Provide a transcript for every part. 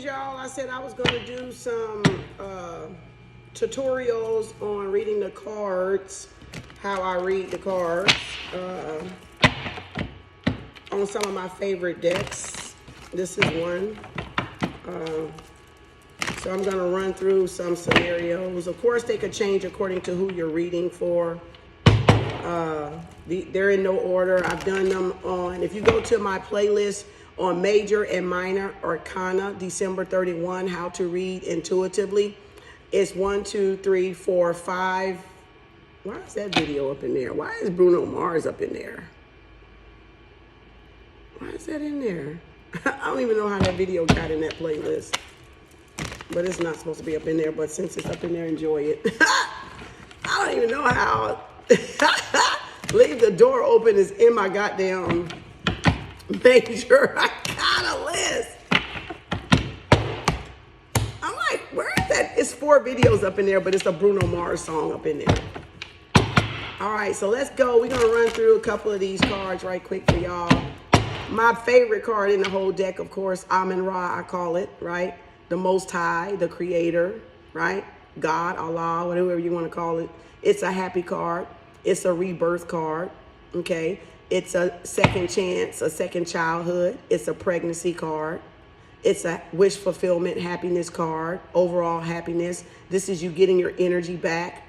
readings, y'all. I said I was going to do some tutorials on reading the cards, how I read the cards, on some of my favorite decks. This is one. So I'm going to run through some scenarios. Of course, they could change according to who you're reading for. They're in no order. I've done them on, if you go to my playlist on Major and Minor Arcana, December 31, How to Read Intuitively. It's 1, 2, 3, 4, 5. Why is that video up in there? Why is Bruno Mars up in there? Why is that in there? I don't even know how that video got in that playlist. But it's not supposed to be up in there. But since it's up in there, enjoy it. I don't even know how. Leave the door open is in my goddamn Major Arcana list. I'm like, where is that? It's 4 videos up in there, but it's a Bruno Mars song up in there. All right, so let's go. We're going to run through a couple of these cards right quick for y'all. My favorite card in the whole deck, of course, Amen-Ra, I call it, right? The Most High, the Creator, right? God, Allah, whatever you want to call it. It's a happy card. It's a rebirth card, okay? It's a second chance, a second childhood. It's a pregnancy card. It's a wish fulfillment, happiness card, overall happiness. This is you getting your energy back,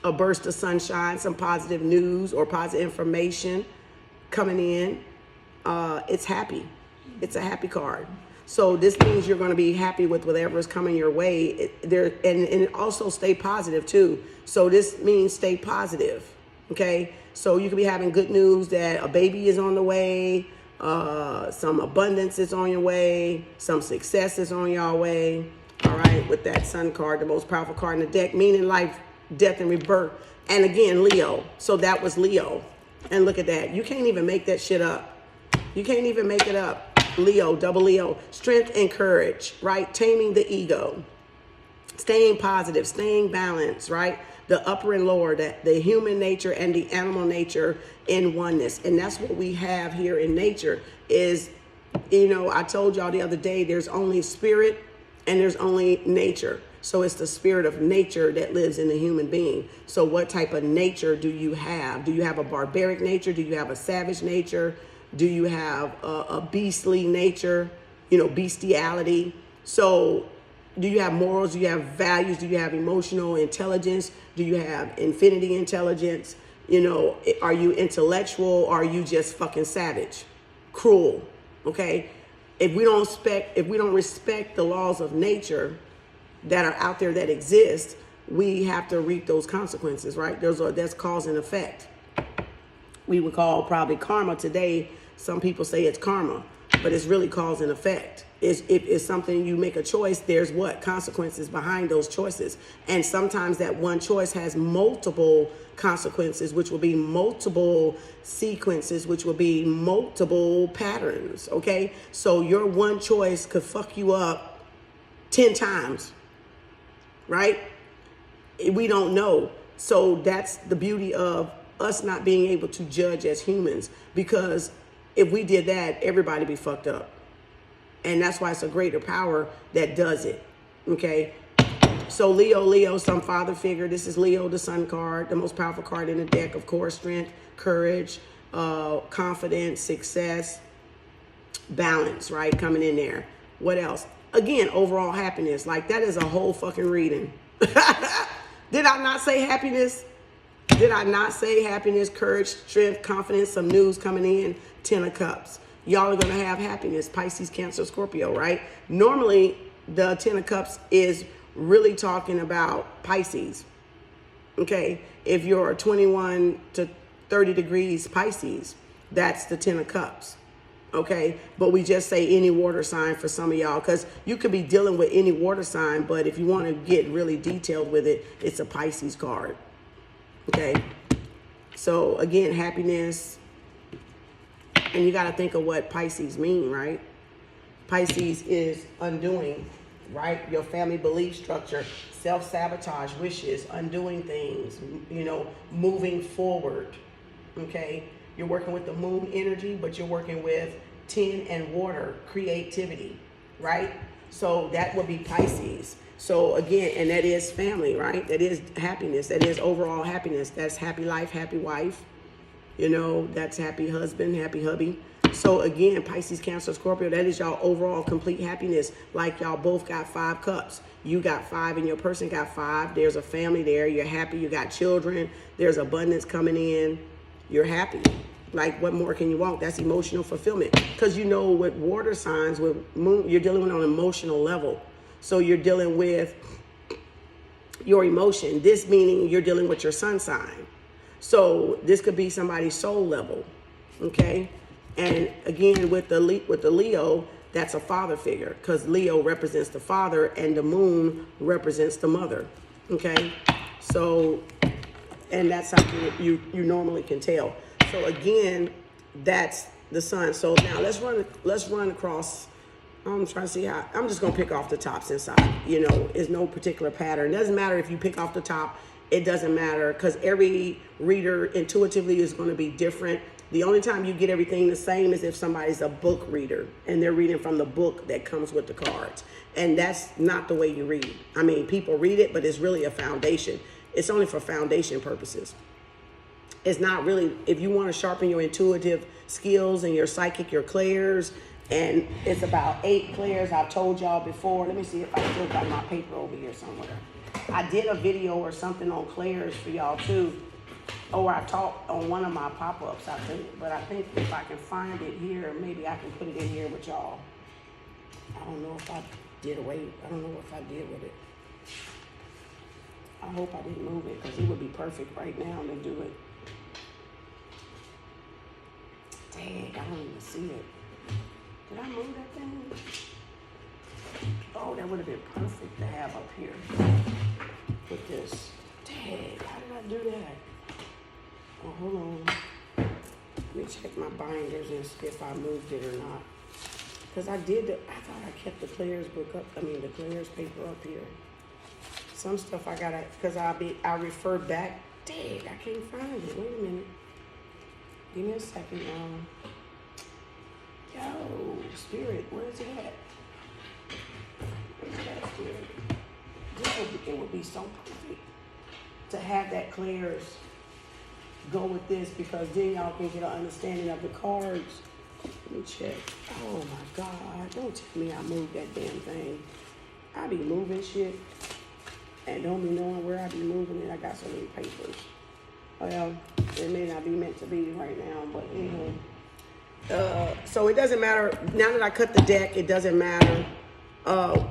a burst of sunshine, some positive news or positive information coming in. It's happy. It's a happy card. So this means you're going to be happy with whatever is coming your way. And it also stay positive too. So this means stay positive, okay? So you could be having good news that a baby is on the way, some abundance is on your way, some success is on your way, all right? With that Sun card, the most powerful card in the deck, meaning life, death, and rebirth. And again, Leo. So that was Leo. And look at that. You can't even make that shit up. You can't even make it up. Leo, double Leo, strength and courage, right? Taming the ego, staying positive, staying balanced, right? The upper and lower, the human nature and the animal nature in oneness. And that's what we have here in nature is, you know, I told y'all the other day, there's only spirit and there's only nature. So it's the spirit of nature that lives in the human being. So what type of nature do you have? Do you have a barbaric nature? Do you have a savage nature? Do you have a beastly nature, you know, bestiality? So do you have morals? Do you have values? Do you have emotional intelligence? Do you have infinity intelligence? You know, are you intellectual or are you just fucking savage, cruel? Okay. If we don't respect the laws of nature that are out there that exist, we have to reap those consequences, right? That's cause and effect. We would call probably karma today. Some people say it's karma, but it's really cause and effect. If it's something you make a choice, there's what? Consequences behind those choices. And sometimes that one choice has multiple consequences, which will be multiple sequences, which will be multiple patterns, okay? So your one choice could fuck you up 10 times, right? We don't know. So that's the beauty of us not being able to judge as humans, because if we did that, everybody be fucked up. And that's why it's a greater power that does it, okay? So Leo, some father figure. This is Leo, the Sun card, the most powerful card in the deck, of course. Strength, courage, confidence, success, balance, right? Coming in there. What else? Again, overall happiness. Like, that is a whole fucking reading. Did I not say happiness? Did I not say happiness, courage, strength, confidence, some news coming in? 10 of Cups. Y'all are going to have happiness. Pisces, Cancer, Scorpio, right? Normally, the 10 of Cups is really talking about Pisces. Okay? If you're 21 to 30 degrees Pisces, that's the 10 of Cups. Okay? But we just say any water sign for some of y'all, because you could be dealing with any water sign, but if you want to get really detailed with it, it's a Pisces card. Okay, so again, happiness, and you got to think of what Pisces mean, right? Pisces is undoing, right? Your family belief structure, self-sabotage, wishes, undoing things, you know, moving forward, okay? You're working with the moon energy, but you're working with tin and water, creativity, right? So that would be Pisces. So again, and that is family, right? That is happiness. That is overall happiness. That's happy life, happy wife. You know, that's happy husband, happy hubby. So again, Pisces, Cancer, Scorpio, that is y'all overall complete happiness. Like y'all both got 5 cups. You got 5 and your person got 5. There's a family there. You're happy. You got children. There's abundance coming in. You're happy. Like, what more can you want? That's emotional fulfillment. Because you know, with water signs, with moon, you're dealing with on an emotional level. So you're dealing with your emotion. This meaning you're dealing with your sun sign. So this could be somebody's soul level, okay? And again, with the Leo, that's a father figure, because Leo represents the father and the moon represents the mother, okay? So, and that's how you normally can tell. So again, that's the sun. So now let's run across. I'm trying to see how. I'm just gonna pick off the tops inside. You know, there's no particular pattern. It doesn't matter if you pick off the top. It doesn't matter, because every reader intuitively is going to be different. The only time you get everything the same is if somebody's a book reader and they're reading from the book that comes with the cards. And that's not the way you read. I mean, people read it, but it's really a foundation. It's only for foundation purposes. It's not really, if you want to sharpen your intuitive skills and your psychic, your clairs, and it's about 8 clairs. I've told y'all before. Let me see if I still got my paper over here somewhere. I did a video or something on clairs for y'all too. Or I talked on one of my pop-ups, I think. But I think if I can find it here, maybe I can put it in here with y'all. I don't know if I did away. I don't know if I did with it. I hope I didn't move it, because it would be perfect right now to do it. Dang, I don't even see it. Did I move that thing? Oh, that would have been perfect to have up here with this. Dang, how did I do that? Oh, hold on. Let me check my binders and see if I moved it or not. Because I thought I kept the Claire's book up, the Claire's paper up here. Some stuff I gotta, because I refer back. Dang, I can't find it. Wait a minute. Give me a second, Yo, Spirit, where's it at? Where's that, Spirit? It would be so perfect to have that Claire's go with this, because then y'all can get an understanding of the cards. Let me check. Oh my God, don't tell me I moved that damn thing. I be moving shit and don't be knowing where I be moving it. I got so many papers. Well, it may not be meant to be right now, but anyway. So it doesn't matter. Now that I cut the deck, it doesn't matter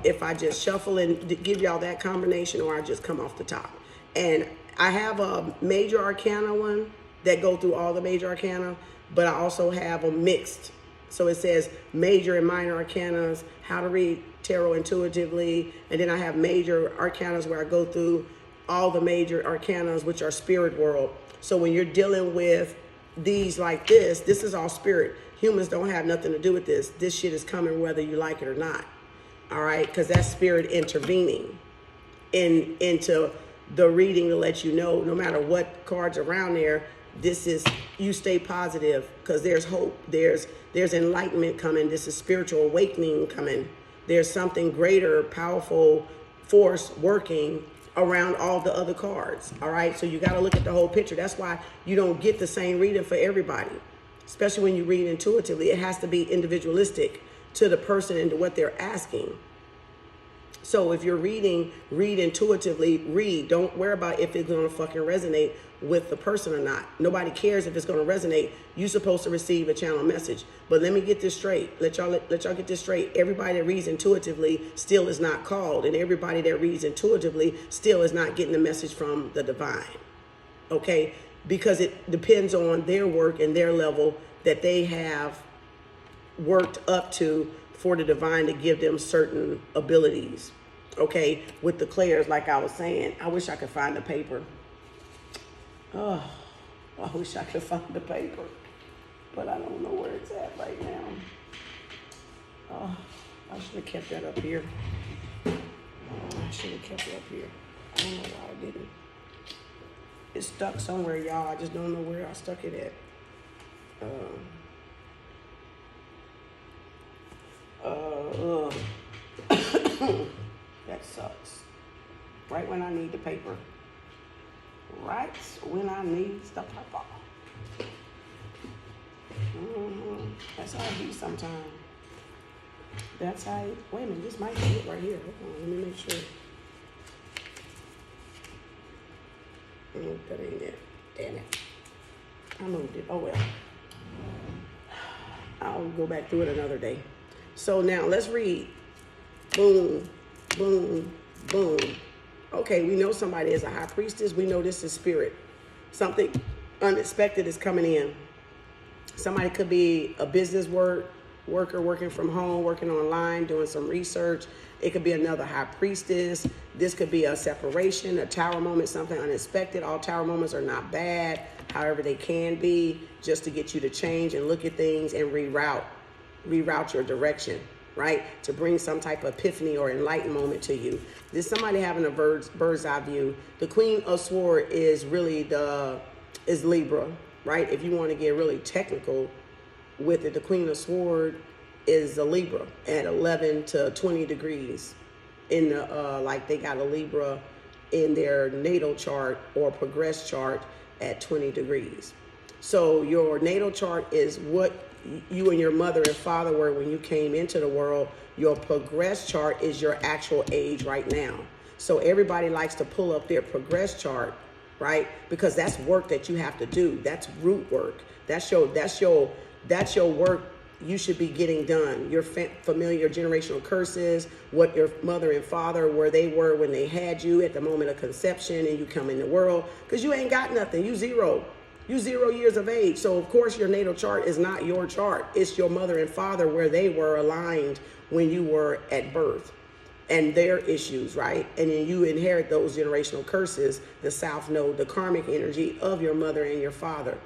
if I just shuffle and give y'all that combination, or I just come off the top. And I have a major arcana one that go through all the major arcana, but I also have a mixed. So it says major and minor arcanas, how to read tarot intuitively. And then I have major arcanas where I go through all the major arcanas, which are spirit world. So when you're dealing with these like this is all spirit. Humans don't have nothing to do with this. This shit is coming whether you like it or not. All right, because that's spirit intervening into the reading to let you know, no matter what cards around there, this is, you stay positive, because there's hope, there's enlightenment coming, this is spiritual awakening coming. There's something greater, powerful force working around all the other cards. All right, so you got to look at the whole picture. That's why you don't get the same reading for everybody, especially when you read intuitively. It has to be individualistic to the person and to what they're asking. So if you're reading, read intuitively, read. Don't worry about if it's going to fucking resonate with the person or not. Nobody cares if it's going to resonate. You're supposed to receive a channel message. But let me get this straight. Let y'all get this straight. Everybody that reads intuitively still is not called. And everybody that reads intuitively still is not getting the message from the divine. Okay? Because it depends on their work and their level that they have worked up to for the divine to give them certain abilities. Okay, with the clairs, like I was saying, I wish I could find the paper. Oh, I wish I could find the paper, but I don't know where it's at right now. Oh, I should have kept that up here. I should have kept it up here. I don't know why I didn't. It's stuck somewhere, y'all. I just don't know where I stuck it at. That sucks. Right when I need the paper. Right when I need the paper. That's how it be sometimes. That's how it, wait a minute, this might be it right here. Hold on, let me make sure. That ain't it. Damn it. I moved it. Oh well. I'll go back through it another day. So now let's read. Boom, boom, boom. Okay, we know somebody is a high priestess. We know this is spirit. Something unexpected is coming in. Somebody could be a business worker working from home, working online, doing some research. It could be another high priestess. This could be a separation, a tower moment, something unexpected. All tower moments are not bad. However, they can be just to get you to change and look at things and reroute your direction, right? To bring some type of epiphany or enlightened moment to you. This somebody having a bird's eye view. The Queen of Swords is really is Libra, right? If you want to get really technical with it, the Queen of Swords is a Libra at 11 to 20 degrees in the, like they got a Libra in their natal chart or progress chart at 20 degrees. So your natal chart is what you and your mother and father were when you came into the world. Your progress chart is your actual age right now. So everybody likes to pull up their progress chart, right? Because that's work that you have to do. That's root work. That's your work you should be getting done. Your familiar generational curses, what your mother and father, where they were when they had you at the moment of conception and you come in the world, because you ain't got nothing. You 0 years of age. So of course your natal chart is not your chart. It's your mother and father where they were aligned when you were at birth and their issues, right? And then you inherit those generational curses, the South Node, the karmic energy of your mother and your father.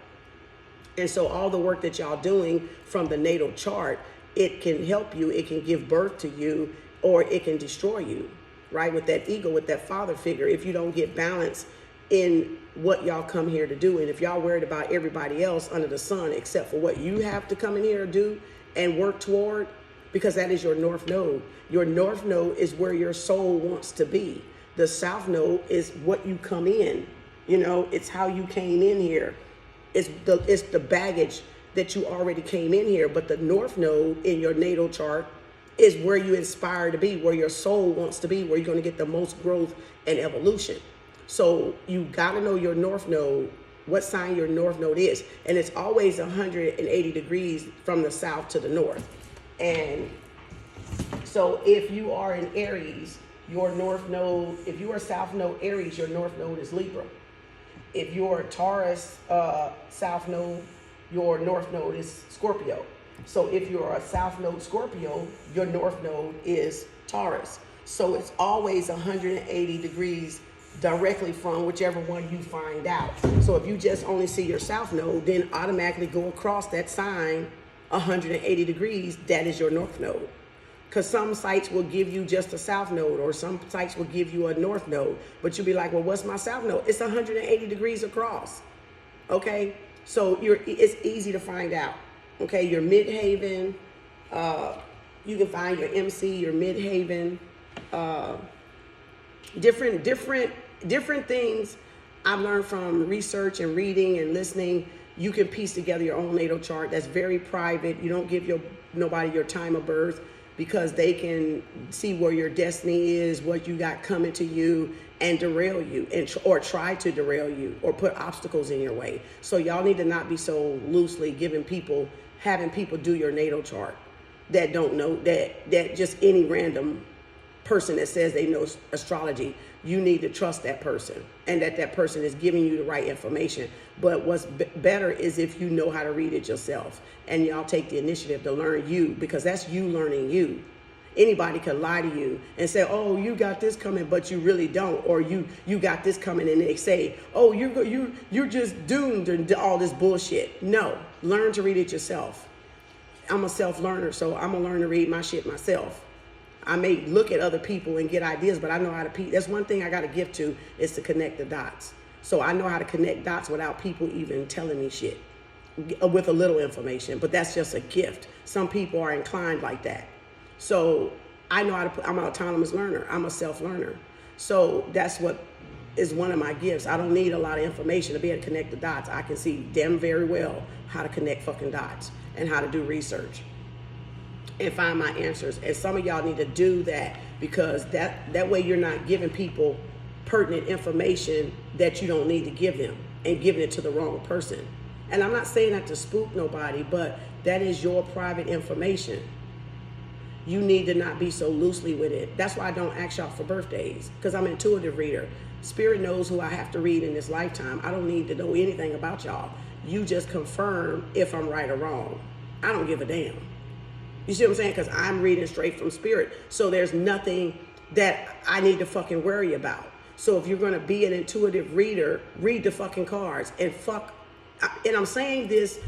And so all the work that y'all doing from the natal chart, it can help you, it can give birth to you, or it can destroy you, right? With that ego, with that father figure, if you don't get balance in what y'all come here to do. And if y'all worried about everybody else under the sun, except for what you have to come in here to do and work toward, because that is your North Node. Your North Node is where your soul wants to be. The South Node is what you come in. You know, it's how you came in here. It's the baggage that you already came in here. But the North Node in your natal chart is where you inspire to be, where your soul wants to be, where you're going to get the most growth and evolution. So you got to know your North Node, what sign your North Node is. And it's always 180 degrees from the south to the north. And so if you are in Aries, your North Node, if you are South Node Aries, your North Node is Libra. If you're Taurus South Node, your North Node is Scorpio. So if you're a South Node Scorpio, your North Node is Taurus. So it's always 180 degrees directly from whichever one you find out. So if you just only see your South Node, then automatically go across that sign 180 degrees, that is your North Node. Because some sites will give you just a South Node, or some sites will give you a North Node. But you'll be like, well, what's my South Node? It's 180 degrees across. Okay? So it's easy to find out. Okay? Your Midhaven, you can find your MC, your Midhaven, different things I've learned from research and reading and listening. You can piece together your own natal chart. That's very private. You don't give nobody your time of birth, because they can see where your destiny is, what you got coming to you, and derail you, or try to derail you, or put obstacles in your way. So y'all need to not be so loosely having people do your natal chart that don't know, that just any random person that says they know astrology. You need to trust that person, and that person is giving you the right information. But what's better is if you know how to read it yourself, and y'all take the initiative to learn you, because that's you learning you. Anybody could lie to you and say, oh, you got this coming, but you really don't. Or you got this coming, and they say, oh, you're just doomed and all this bullshit. No, learn to read it yourself. I'm a self-learner, so I'm gonna learn to read my shit myself. I may look at other people and get ideas, but I know how to that's one thing I got a gift to, is to connect the dots. So I know how to connect dots without people even telling me shit, with a little information. But that's just a gift. Some people are inclined like that. So I know how to put, I'm an autonomous learner. I'm a self-learner. So that's what is one of my gifts. I don't need a lot of information to be able to connect the dots. I can see damn very well how to connect fucking dots and how to do research and find my answers. And some of y'all need to do that, because that way you're not giving people pertinent information that you don't need to give them and giving it to the wrong person. And I'm not saying that to spook nobody, but that is your private information. You need to not be so loosely with it. That's why I don't ask y'all for birthdays, because I'm an intuitive reader. Spirit knows who I have to read in this lifetime. I don't need to know anything about y'all. You just confirm if I'm right or wrong. I don't give a damn. You see what I'm saying? Because I'm reading straight from Spirit. So there's nothing that I need to fucking worry about. So if you're going to be an intuitive reader, read the fucking cards and fuck. And I'm saying this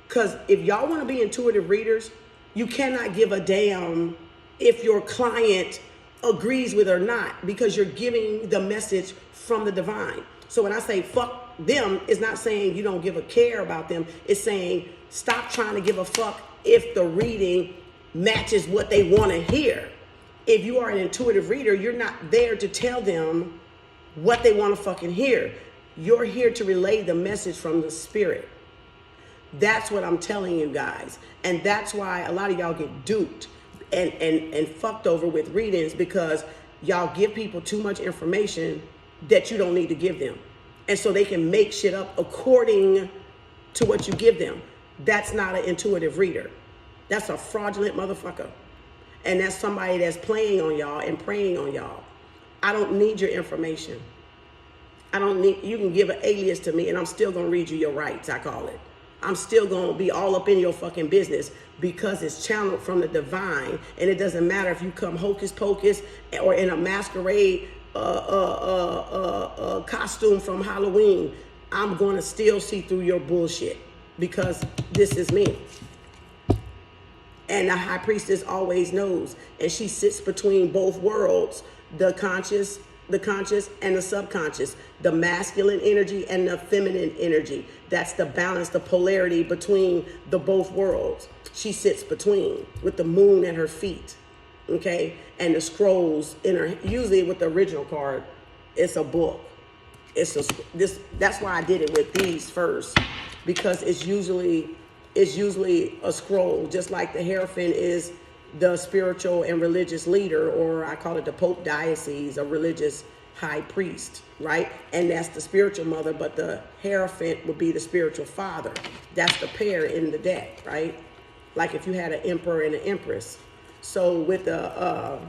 because if y'all want to be intuitive readers, you cannot give a damn if your client agrees with it or not, because you're giving the message from the divine. So when I say fuck them, it's not saying you don't give a care about them. It's saying stop trying to give a fuck if the reading matches what they want to hear. If you are an intuitive reader, you're not there to tell them what they want to fucking hear. You're here to relay the message from the Spirit. That's what I'm telling you guys. And that's why a lot of y'all get duped and fucked over with readings, because y'all give people too much information that you don't need to give them. And so they can make shit up according to what you give them. That's not an intuitive reader. That's a fraudulent motherfucker. And that's somebody that's playing on y'all and preying on y'all. I don't need your information. I don't need, you can give an alias to me and I'm still gonna read you your rights, I call it. I'm still gonna be all up in your fucking business because it's channeled from the divine. And it doesn't matter if you come hocus pocus or in a masquerade costume from Halloween. I'm gonna still see through your bullshit because this is me. And the high priestess always knows, and she sits between both worlds, the conscious and the subconscious, the masculine energy and the feminine energy. That's the balance, the polarity between the both worlds. She sits between with the moon at her feet, okay? And the scrolls in her, usually with the original card, it's a book. That's why I did it with these first, because it's usually a scroll, just like the Hierophant is the spiritual and religious leader, or I call it the Pope Diocese, a religious high priest, right? And that's the spiritual mother, but the Hierophant would be the spiritual father. That's the pair in the deck, right? Like if you had an emperor and an empress. So with the,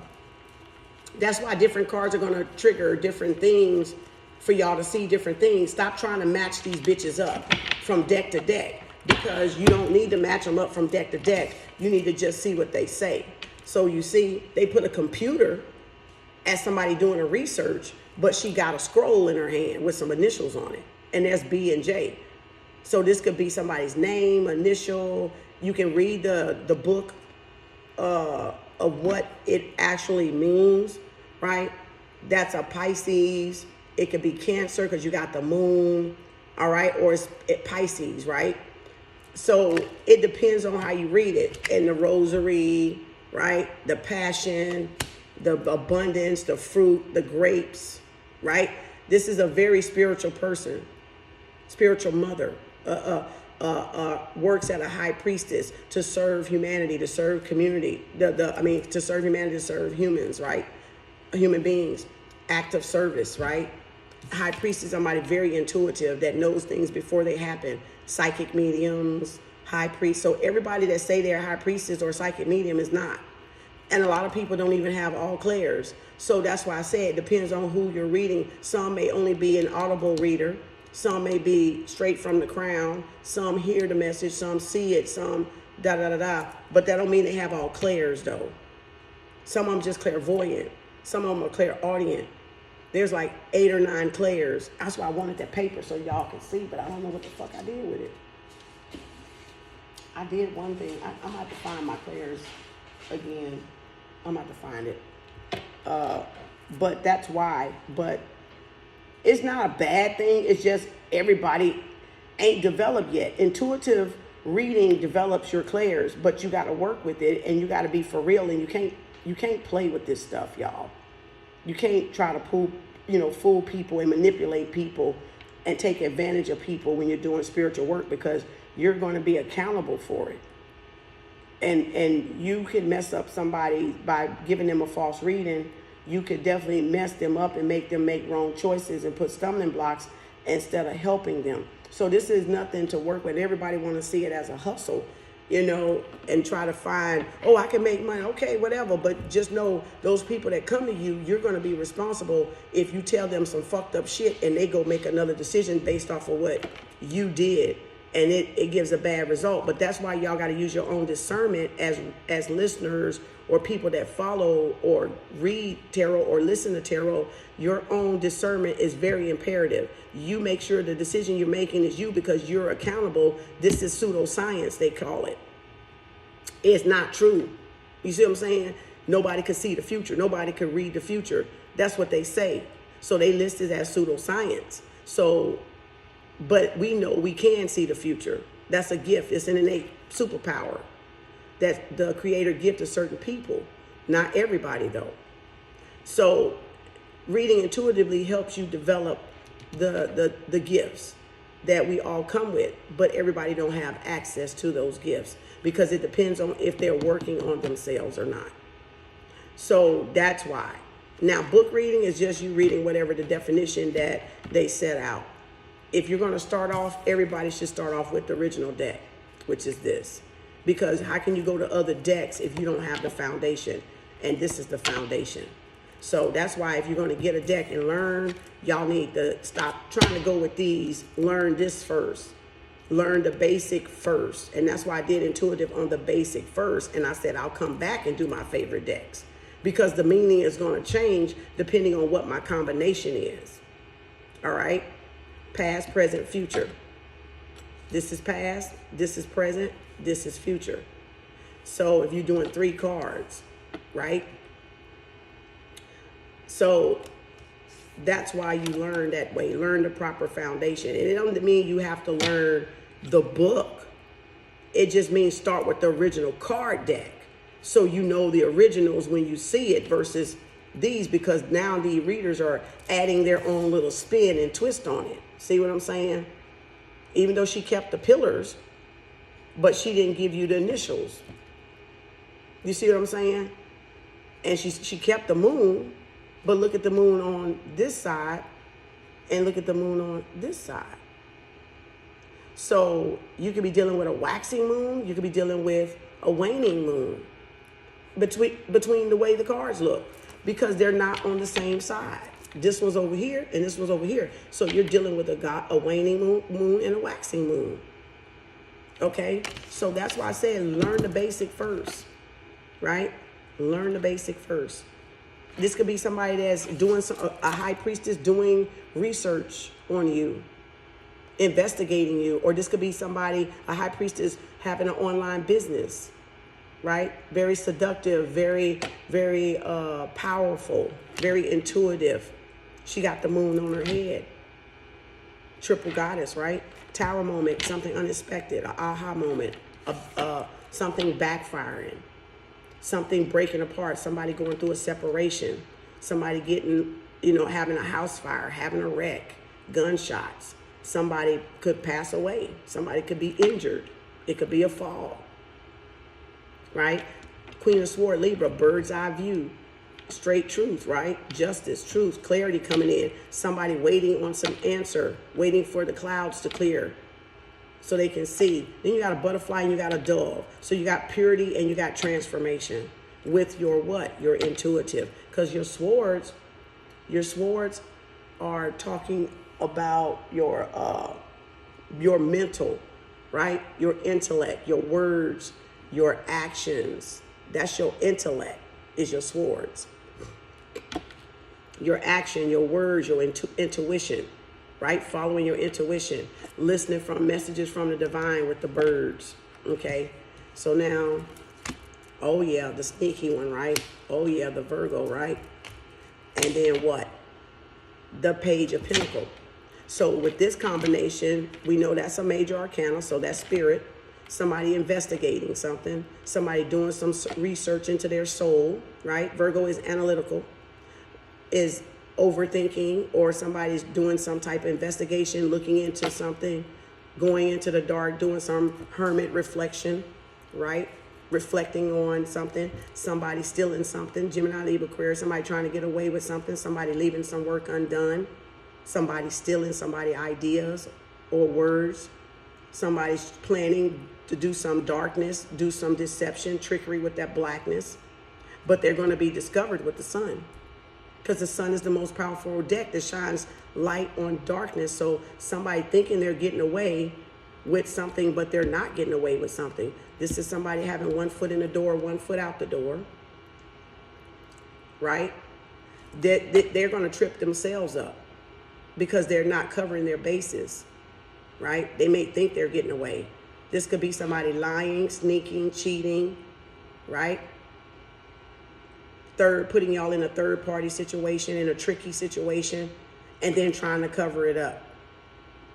that's why different cards are gonna trigger different things for y'all to see different things. Stop trying to match these bitches up from deck to deck, because you don't need to match them up from deck to deck. You need to just see what they say. So you see, they put a computer as somebody doing a research, but she got a scroll in her hand with some initials on it, and there's B and J. So this could be somebody's name, initial. You can read the book of what it actually means, right? That's a Pisces. It could be Cancer because you got the moon, all right? Or it's Pisces, right? So it depends on how you read it. And the rosary, right? The passion, the abundance, the fruit, the grapes, right? This is a very spiritual person, spiritual mother, works at a high priestess to serve humanity, to serve community, to serve humanity, to serve humans, right? Human beings, act of service, right? High priest is somebody very intuitive that knows things before they happen. Psychic mediums, high priest. So everybody that say they're high priestess or psychic medium is not. And a lot of people don't even have all clairs. So that's why I say it depends on who you're reading. Some may only be an audible reader. Some may be straight from the crown. Some hear the message. Some see it. Some da-da-da-da. But that don't mean they have all clairs, though. Some of them just clairvoyant. Some of them are clairaudient. There's like 8 or 9 clairs. That's why I wanted that paper so y'all can see, but I don't know what the fuck I did with it. I did one thing. I'm going to have to find my clairs again. I'm going to have to find it. But that's why. But it's not a bad thing. It's just everybody ain't developed yet. Intuitive reading develops your clairs, but you got to work with it and you got to be for real, and you You can't play with this stuff, y'all. You can't try to fool people and manipulate people and take advantage of people when you're doing spiritual work, because you're going to be accountable for it. And you can mess up somebody by giving them a false reading. You could definitely mess them up and make them make wrong choices and put stumbling blocks instead of helping them. So this is nothing to work with. Everybody want to see it as a hustle, and try to find, oh, I can make money. Okay, whatever. But just know those people that come to you, you're going to be responsible if you tell them some fucked up shit and they go make another decision based off of what you did. And it gives a bad result. But that's why y'all got to use your own discernment as listeners or people that follow or read tarot or listen to tarot. Your own discernment is very imperative. You make sure the decision you're making is you, because you're accountable. This is pseudoscience, they call it. It's not true. You see what I'm saying? Nobody could see the future. Nobody could read the future. That's what they say. So they list it as pseudoscience. But we know we can see the future. That's a gift. It's an innate superpower that the creator gives to certain people. Not everybody, though. So reading intuitively helps you develop the gifts that we all come with. But everybody don't have access to those gifts, because it depends on if they're working on themselves or not. So that's why. Now, book reading is just you reading whatever the definition that they set out. If you're going to start off, everybody should start off with the original deck, which is this. Because how can you go to other decks if you don't have the foundation? And this is the foundation. So that's why if you're going to get a deck and learn, y'all need to stop trying to go with these. Learn this first. Learn the basic first. And that's why I did intuitive on the basic first. And I said I'll come back and do my favorite decks, because the meaning is going to change depending on what my combination is. All right? Past, present, future. This is past, this is present, this is future. So if you're doing 3 cards, right? So that's why you learn that way. Learn the proper foundation. And it doesn't mean you have to learn the book. It just means start with the original card deck, so you know the originals when you see it versus these, because now the readers are adding their own little spin and twist on it. See what I'm saying? Even though she kept the pillars, but she didn't give you the initials. You see what I'm saying? And she kept the moon, but look at the moon on this side and look at the moon on this side. So you could be dealing with a waxing moon. You could be dealing with a waning moon between the way the cards look, because they're not on the same side. This one's over here and this one's over here. So you're dealing with a waning moon and a waxing moon. Okay? So that's why I said learn the basic first, right? Learn the basic first. This could be somebody that's doing a high priestess doing research on you, investigating you. Or this could be somebody, a high priestess having an online business, right? Very seductive, very, very powerful, very intuitive. She got the moon on her head. Triple goddess, right? Tower moment, something unexpected, an aha moment, something backfiring, something breaking apart, somebody going through a separation, somebody getting, having a house fire, having a wreck, gunshots. Somebody could pass away. Somebody could be injured. It could be a fall, right? Queen of Swords, Libra, bird's eye view. Straight truth, right? Justice, truth, clarity coming in. Somebody waiting on some answer, waiting for the clouds to clear so they can see. Then you got a butterfly and you got a dove. So you got purity and you got transformation with your what? Your intuitive. Because your swords are talking about your mental, right? Your intellect, your words, your actions. That's your intellect, is your swords. Your action, your words, your intuition, right? Following your intuition, listening from messages from the divine with the birds, okay? So now, oh yeah, the sneaky one, right? Oh yeah, the Virgo, right? And then what? The Page of Pentacles. So with this combination, we know that's a major arcana, so that's spirit. somebody investigating something, somebody doing some research into their soul, right? Virgo is analytical, is overthinking, or somebody's doing some type of investigation, looking into something, going into the dark, doing some hermit reflection, right? Reflecting on something, somebody stealing something, Gemini, Libra, Aquarius, somebody trying to get away with something, somebody leaving some work undone, somebody stealing somebody ideas or words, somebody's planning to do some darkness, do some deception, trickery with that blackness, but they're going to be discovered with the sun, because the sun is the most powerful deck that shines light on darkness. So somebody thinking they're getting away with something, but they're not getting away with something. This is somebody having one foot in the door, one foot out the door, right? They're going to trip themselves up because they're not covering their bases, right? They may think they're getting away. This could be somebody lying, sneaking, cheating, right? Putting y'all in a third party situation, in a tricky situation, and then trying to cover it up,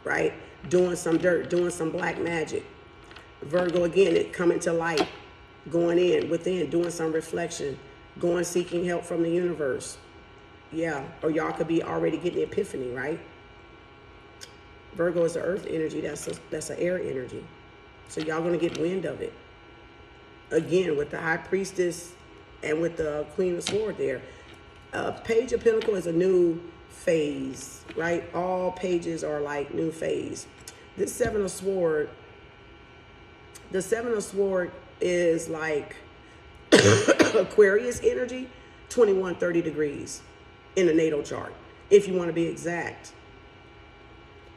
right? Doing some dirt, doing some black magic. Virgo, again, it coming to light, going in, within, doing some reflection, going seeking help from the universe. Yeah, or y'all could be already getting the epiphany, right? Virgo is the earth energy, that's an air energy. So y'all gonna get wind of it. Again, with the high priestess and with the Queen of Swords there. Page of Pentacles is a new phase, right? All pages are like new phase. This Seven of Swords, the Seven of Swords is like Aquarius energy, 2130 degrees in the natal chart, if you want to be exact,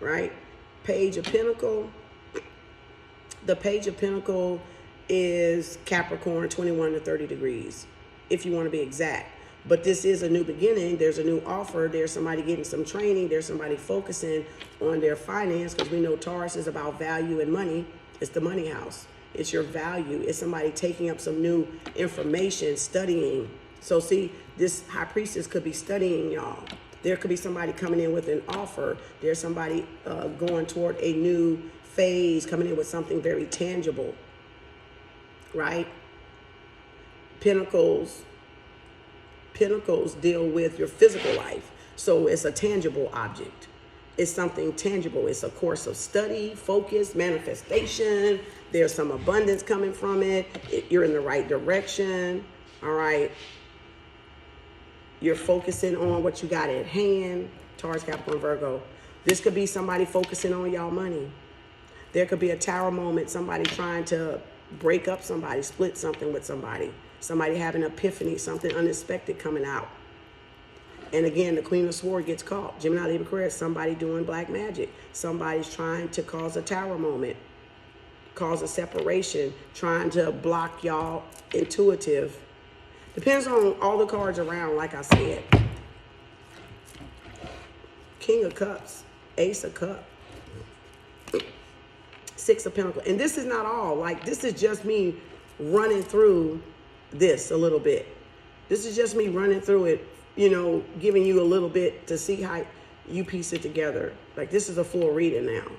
right? Page of Pentacles, the Page of Pentacles is Capricorn, 21 to 30 degrees, if you want to be exact. But this is a new beginning. There's a new offer. There's somebody getting some training. There's somebody focusing on their finance, because we know Taurus is about value and money. It's the money house. It's your value. It's somebody taking up some new information, studying. So see, this high priestess could be studying y'all. There could be somebody coming in with an offer. There's somebody going toward a new phase, coming in with something very tangible, right? Pentacles deal with your physical life. So it's a tangible object. It's something tangible. It's a course of study, focus, manifestation. There's some abundance coming from it. You're in the right direction. All right. You're focusing on what you got at hand. Taurus, Capricorn, Virgo. This could be somebody focusing on y'all money. There could be a tower moment, somebody trying to break up somebody, split something with somebody. Somebody having an epiphany, something unexpected coming out. And again, the Queen of Swords gets caught. Gemini, Libra, Aquarius, somebody doing black magic. Somebody's trying to cause a tower moment, cause a separation, trying to block y'all intuitive. Depends on all the cards around, like I said. King of Cups, Ace of Cups, Six of Pentacles. And this is not all. Like, this is just me running through this a little bit. This is just me running through it, you know, giving you a little bit to see how you piece it together. Like, this is a full reading now.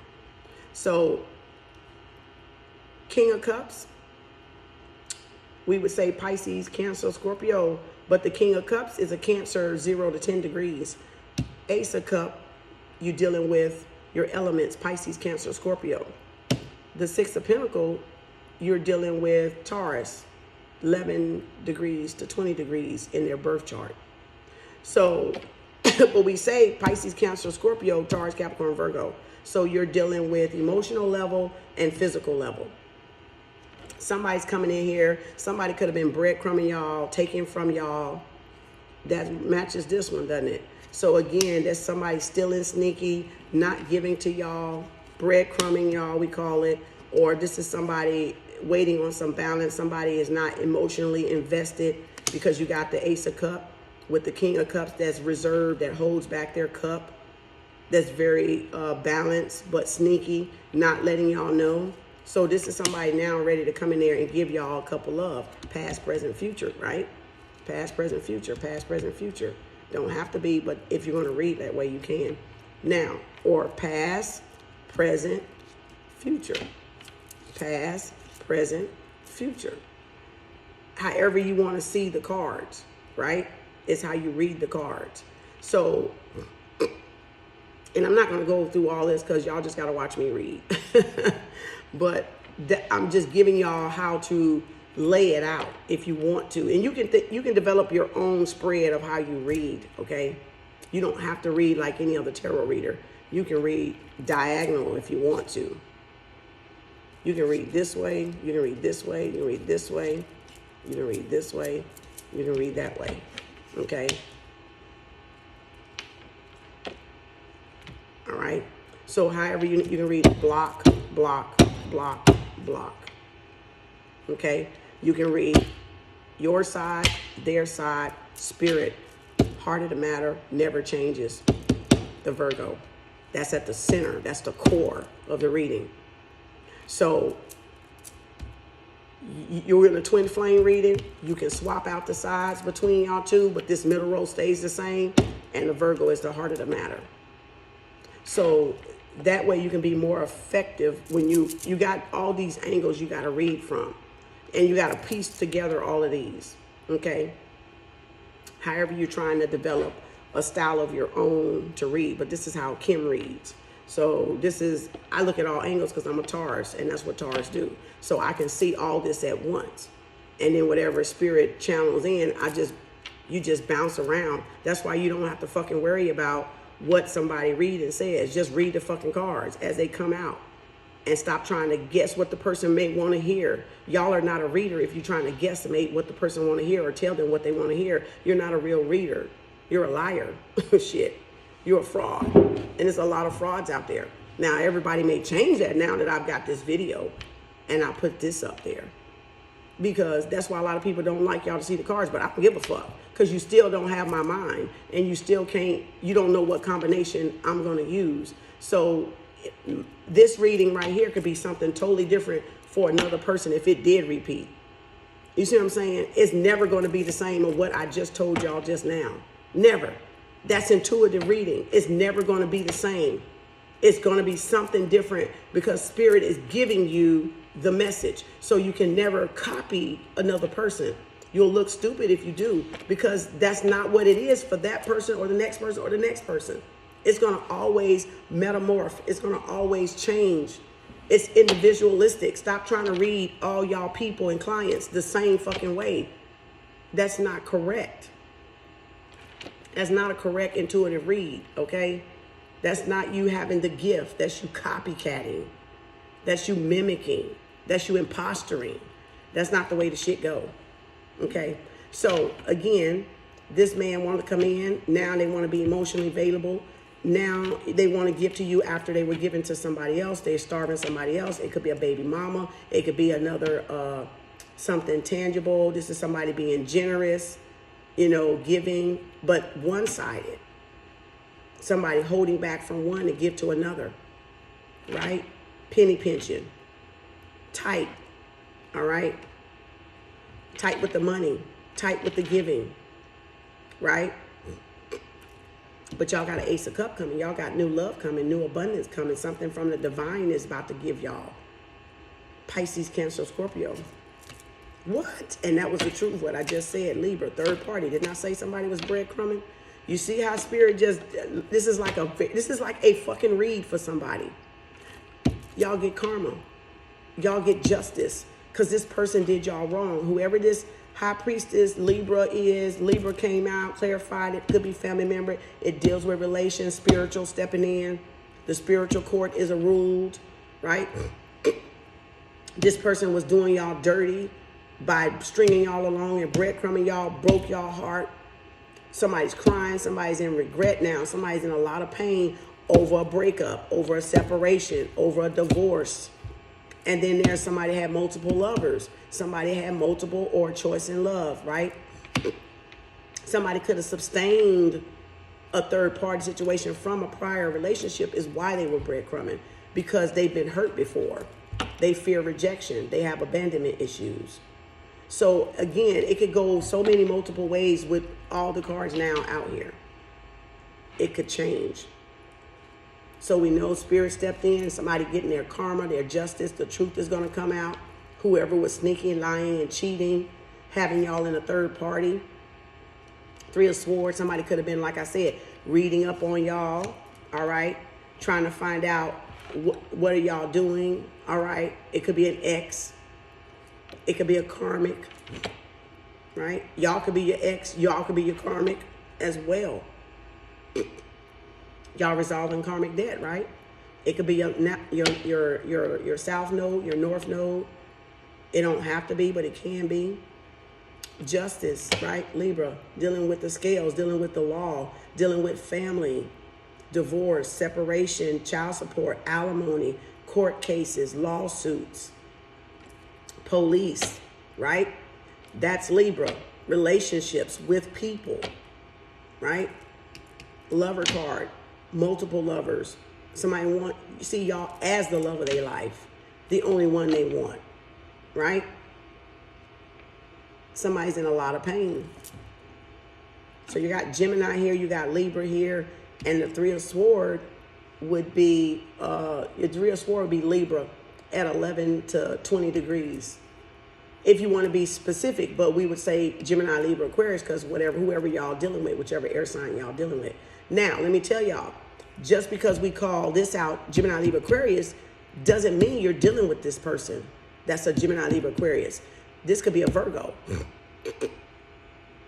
So, King of Cups, we would say Pisces, Cancer, Scorpio, but the King of Cups is a Cancer 0 to 10 degrees. Ace of Cups, you're dealing with your elements, Pisces, Cancer, Scorpio. The Six of Pentacles, you're dealing with Taurus, 11 degrees to 20 degrees in their birth chart. So, but we say Pisces, Cancer, Scorpio, Taurus, Capricorn, Virgo. So you're dealing with emotional level and physical level. Somebody's coming in here. Somebody could have been breadcrumbing y'all, taking from y'all. That matches this one, doesn't it? So again, that's somebody stealing, sneaky, not giving to y'all, breadcrumbing y'all, we call it. Or this is somebody waiting on some balance. Somebody is not emotionally invested because you got the Ace of Cups with the King of Cups that's reserved, that holds back their cup, that's very balanced but sneaky, not letting y'all know. So this is somebody now ready to come in there and give y'all a couple love. Past, present, future, right? Past, present, future, past, present, future. Don't have to be, but if you're going to read that way, you can. Now, or past, present, future. past, present, future. However you want to see the cards, right? It's how you read the cards. So, and I'm not going to go through all this because y'all just got to watch me read. But I'm just giving y'all how to lay it out if you want to. And you can develop your own spread of how you read, okay? You don't have to read like any other tarot reader. You can read diagonal if you want to. You can read this way, you can read this way, you can read this way, you can read this way, you can read that way, okay? All right? So however you can read block, block, block, block, okay? You can read your side, their side, spirit, heart of the matter, never changes, the Virgo. That's at the center, that's the core of the reading. So you're in a twin flame reading. You can swap out the sides between y'all two, but this middle row stays the same. And the Virgo is the heart of the matter. So that way you can be more effective when you got all these angles you got to read from. And you got to piece together all of these, okay? However you're trying to develop a style of your own to read. But this is how Kem reads. So this is, I look at all angles because I'm a Taurus, and that's what Taurus do. So I can see all this at once. And then whatever spirit channels in, you just bounce around. That's why you don't have to fucking worry about what somebody read and says. Just read the fucking cards as they come out. And stop trying to guess what the person may want to hear. Y'all are not a reader if you're trying to guesstimate what the person want to hear or tell them what they want to hear. You're not a real reader. You're a liar. Shit. You're a fraud. And there's a lot of frauds out there. Now, everybody may change that now that I've got this video and I put this up there. Because that's why a lot of people don't like y'all to see the cards, but I don't give a fuck. Because you still don't have my mind and you still you don't know what combination I'm going to use. So this reading right here could be something totally different for another person if it did repeat. You see what I'm saying? It's never going to be the same of what I just told y'all just now. Never. That's intuitive reading. It's never going to be the same. It's going to be something different because spirit is giving you the message. So you can never copy another person. You'll look stupid if you do because that's not what it is for that person or the next person or the next person. It's going to always metamorph. It's going to always change. It's individualistic. Stop trying to read all y'all people and clients the same fucking way. That's not correct. That's not a correct intuitive read, okay? That's not you having the gift. That's you copycatting. That's you mimicking. That's you impostoring. That's not the way the shit go, okay? So, again, this man wanted to come in. Now they want to be emotionally available. Now they want to give to you after they were given to somebody else. They're starving somebody else. It could be a baby mama. It could be another something tangible. This is somebody being generous, giving, but one-sided. Somebody holding back from one to give to another, right? Penny pinching. Tight, all right? Tight with the money. Tight with the giving, right? But y'all got an Ace of Cups coming. Y'all got new love coming, new abundance coming. Something from the divine is about to give y'all. Pisces, Cancer, Scorpio. What? And that was the truth, what I just said. Libra, third party. Didn't I say somebody was breadcrumbing? You see how spirit just, this is like a fucking read for somebody. Y'all get karma. Y'all get justice. Because this person did y'all wrong. Whoever this high priestess Libra came out, clarified it, could be family member. It deals with relations, spiritual stepping in. The spiritual court is ruled, right? This person was doing y'all dirty by stringing y'all along and breadcrumbing y'all, broke y'all heart. Somebody's crying, somebody's in regret now, somebody's in a lot of pain over a breakup, over a separation, over a divorce. And then there's somebody had multiple lovers. Somebody had multiple or choice in love, right? Somebody could have sustained a third party situation from a prior relationship is why they were breadcrumbing, because they've been hurt before. They fear rejection. They have abandonment issues. So again, it could go so many multiple ways with all the cards now out here. It could change. So we know spirit stepped in, somebody getting their karma, their justice, the truth is going to come out. Whoever was sneaking, lying, and cheating, having y'all in a third party. Three of Swords, somebody could have been, like I said, reading up on y'all, all right? Trying to find out what are y'all doing, all right? It could be an ex. It could be a karmic, right? Y'all could be your ex. Y'all could be your karmic as well. Y'all resolving karmic debt, right? It could be your south node, your north node. It don't have to be, but it can be. Justice, right? Libra, dealing with the scales, dealing with the law, dealing with family, divorce, separation, child support, alimony, court cases, lawsuits, police, right? That's Libra. Relationships with people, right? Lover card, multiple lovers. Somebody see y'all as the love of their life, the only one they want, right? Somebody's in a lot of pain. So you got Gemini here, you got Libra here, and the Three of Swords would be, your Three of Swords would be Libra at 11 to 20 degrees. If you want to be specific, but we would say Gemini, Libra, Aquarius, because whoever y'all dealing with, whichever air sign y'all dealing with. Now, let me tell y'all, just because we call this out Gemini, Libra, Aquarius, doesn't mean you're dealing with this person. That's a Gemini, Libra, Aquarius. This could be a Virgo.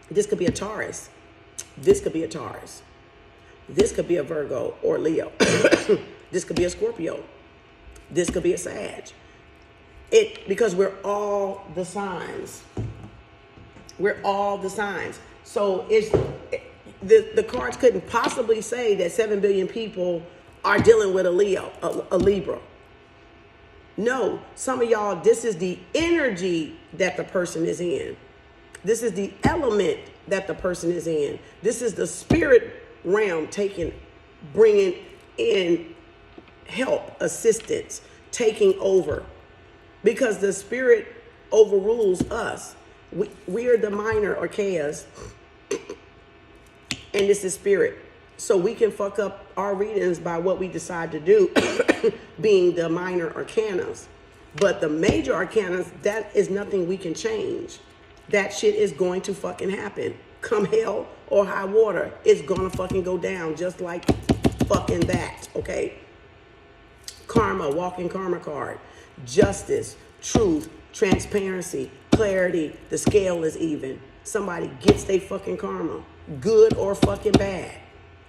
This could be a Taurus. This could be a Taurus. This could be a Virgo or Leo. This could be a Scorpio. This could be a Sag. Because we're all the signs. We're all the signs. So the cards couldn't possibly say that 7 billion people are dealing with a Leo, a Libra. No, some of y'all, this is the energy that the person is in. This is the element that the person is in. This is the spirit realm bringing in help, assistance, taking over. Because the spirit overrules us. We are the minor arcanas, and this is spirit. So we can fuck up our readings by what we decide to do, being the minor arcanas. But the major arcanas, that is nothing we can change. That shit is going to fucking happen. Come hell or high water, it's gonna fucking go down just like fucking that, okay? Karma, walking karma card. Justice, truth, transparency, clarity, the scale is even. Somebody gets their fucking karma, good or fucking bad.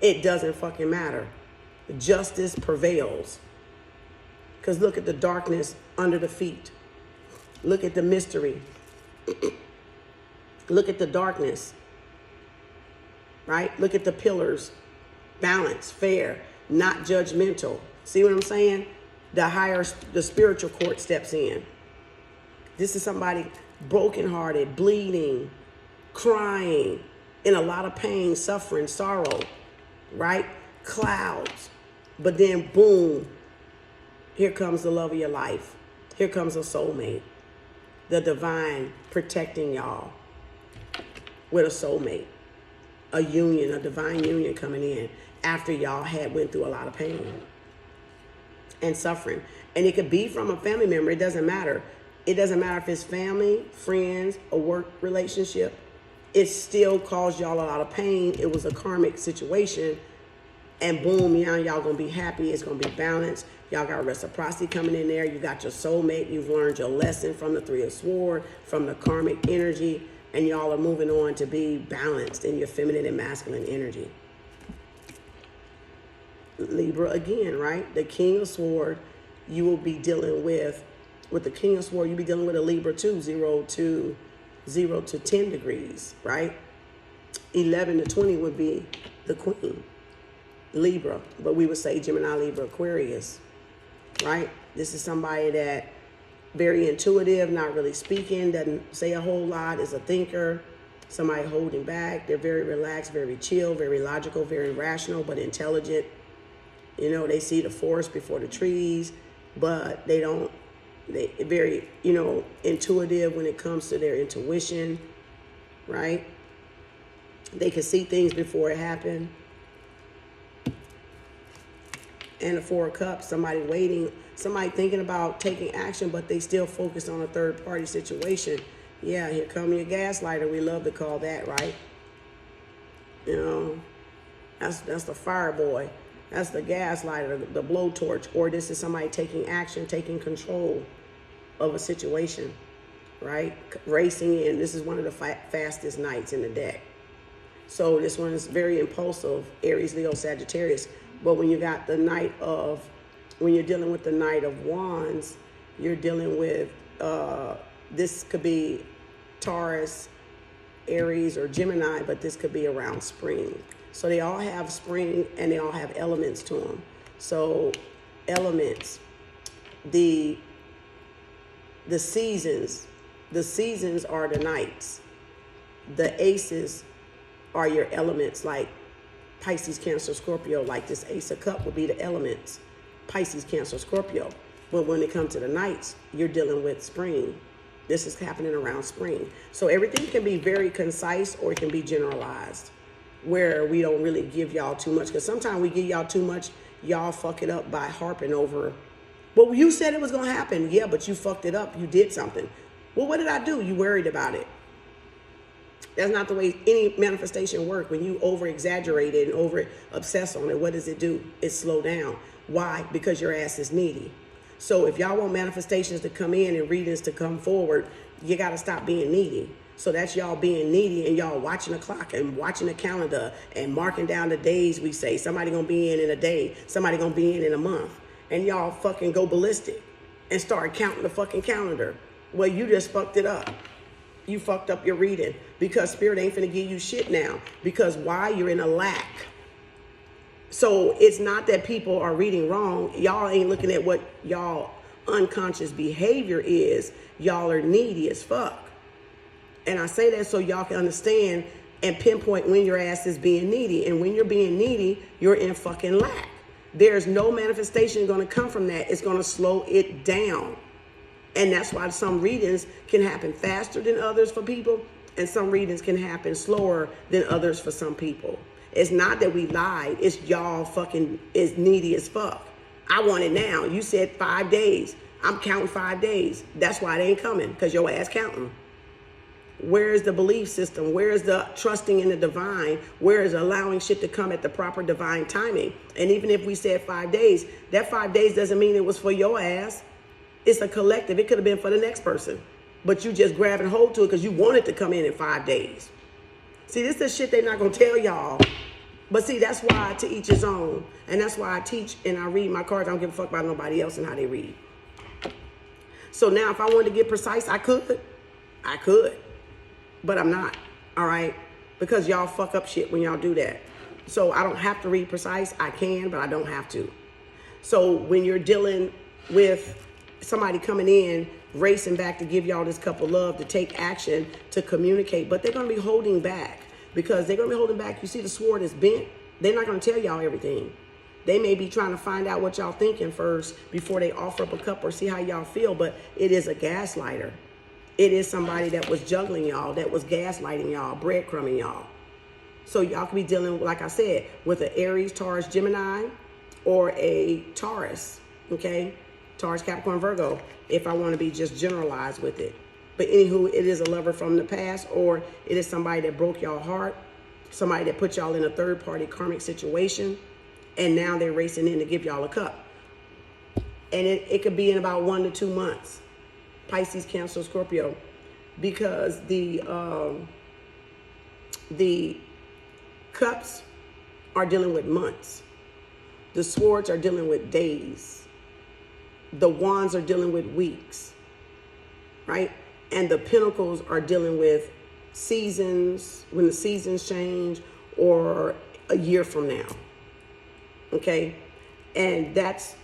It doesn't fucking matter. Justice prevails. Because look at the darkness under the feet. Look at the mystery. Look at the darkness. Right? Look at the pillars. Balance, fair, not judgmental. See what I'm saying? The spiritual court steps in. This is somebody brokenhearted, bleeding, crying, in a lot of pain, suffering, sorrow, right? Clouds. But then boom, here comes the love of your life. Here comes a soulmate. The divine protecting y'all with a soulmate. A union, a divine union coming in after y'all went through a lot of pain and suffering. And it could be from a family member. It doesn't matter. It doesn't matter if it's family, friends, a work relationship. It still caused y'all a lot of pain. It was a karmic situation. And boom, y'all gonna be happy. It's gonna be balanced. Y'all got reciprocity coming in there. You got your soulmate. You've learned your lesson from the Three of Swords, from the karmic energy. And y'all are moving on to be balanced in your feminine and masculine energy. Libra again, right? The King of Swords, you will be dealing with the King of Swords, you'll be dealing with a Libra too, 0 to 10 degrees, right? 11 to 20 would be the Queen, Libra, but we would say Gemini, Libra, Aquarius, right? This is somebody that very intuitive, not really speaking, doesn't say a whole lot, is a thinker, somebody holding back. They're very relaxed, very chill, very logical, very rational, but intelligent. You know, they see the forest before the trees, but they very, intuitive when it comes to their intuition, right? They can see things before it happened. And the Four of Cups, somebody waiting, somebody thinking about taking action, but they still focus on a third party situation. Yeah, here come your gaslighter. We love to call that, right? You know, that's the fire boy. That's the gaslighter, the blowtorch. Or this is somebody taking action, taking control of a situation, right? Racing in. This is one of the fastest nights in the deck. So this one is very impulsive, Aries, Leo, Sagittarius. But when you got the Knight of, when you're dealing with the Knight of Wands, you're dealing with, this could be Taurus, Aries, or Gemini, but this could be around spring. So they all have spring and they all have elements to them. So elements, the seasons are the nights. The aces are your elements, like Pisces, Cancer, Scorpio. Like this Ace of Cup would be the elements, Pisces, Cancer, Scorpio. But when it comes to the nights, you're dealing with spring. This is happening around spring. So everything can be very concise or it can be generalized, where we don't really give y'all too much. Because sometimes we give y'all too much, y'all fuck it up by harping over, well, you said it was going to happen. Yeah, but you fucked it up. You did something. Well, what did I do? You worried about it. That's not the way any manifestation works. When you over-exaggerate it and over-obsess on it, what does it do? It slow down. Why? Because your ass is needy. So if y'all want manifestations to come in and readings to come forward, you got to stop being needy. So that's y'all being needy and y'all watching the clock and watching the calendar and marking down the days we say. Somebody going to be in a day. Somebody going to be in a month. And y'all fucking go ballistic and start counting the fucking calendar. Well, you just fucked it up. You fucked up your reading because Spirit ain't finna give you shit now. Because why? You're in a lack. So it's not that people are reading wrong. Y'all ain't looking at what y'all unconscious behavior is. Y'all are needy as fuck. And I say that so y'all can understand and pinpoint when your ass is being needy. And when you're being needy, you're in fucking lack. There's no manifestation going to come from that. It's going to slow it down. And that's why some readings can happen faster than others for people, and some readings can happen slower than others for some people. It's not that we lied. It's y'all fucking is needy as fuck. I want it now. You said 5 days. I'm counting 5 days. That's why it ain't coming, because your ass counting. Where is the belief system? Where is the trusting in the divine? Where is allowing shit to come at the proper divine timing? And even if we said 5 days, that 5 days doesn't mean it was for your ass. It's a collective. It could have been for the next person. But you just grab and hold to it because you want it to come in 5 days. See, this is the shit they're not going to tell y'all. But see, that's why to each his own. And that's why I teach and I read my cards. I don't give a fuck about nobody else and how they read. So now if I wanted to get precise, I could. But I'm not. All right? Because y'all fuck up shit when y'all do that. So I don't have to read precise. I can, but I don't have to. So when you're dealing with somebody coming in, racing back to give y'all this cup of love, to take action, to communicate, but they're going to be holding back because they're going to be holding back. You see the sword is bent. They're not going to tell y'all everything. They may be trying to find out what y'all thinking first before they offer up a cup or see how y'all feel, but it is a gaslighter. It is somebody that was juggling y'all, that was gaslighting y'all, breadcrumbing y'all. So y'all could be dealing, like I said, with an Aries, Taurus, Gemini, or a Taurus, okay? Taurus, Capricorn, Virgo, if I want to be just generalized with it. But anywho, it is a lover from the past, or it is somebody that broke y'all heart, somebody that put y'all in a third-party karmic situation, and now they're racing in to give y'all a cup. And it could be in about 1 to 2 months. Pisces, Cancer, Scorpio, because the cups are dealing with months. The swords are dealing with days. The wands are dealing with weeks, right? And the pentacles are dealing with seasons, when the seasons change, or a year from now, okay? And that's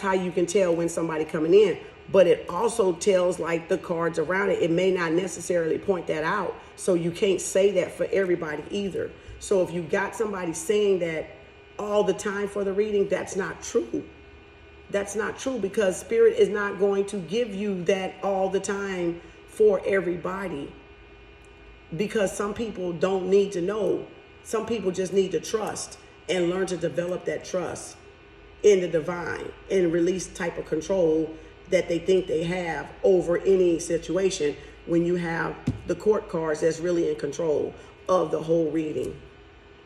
how you can tell when somebody coming in. But it also tells like the cards around it. It may not necessarily point that out. So you can't say that for everybody either. So if you got somebody saying that all the time for the reading, that's not true. That's not true, because Spirit is not going to give you that all the time for everybody. Because some people don't need to know. Some people just need to trust and learn to develop that trust. in the divine and release type of control that they think they have over any situation when you have the court cards that's really in control of the whole reading.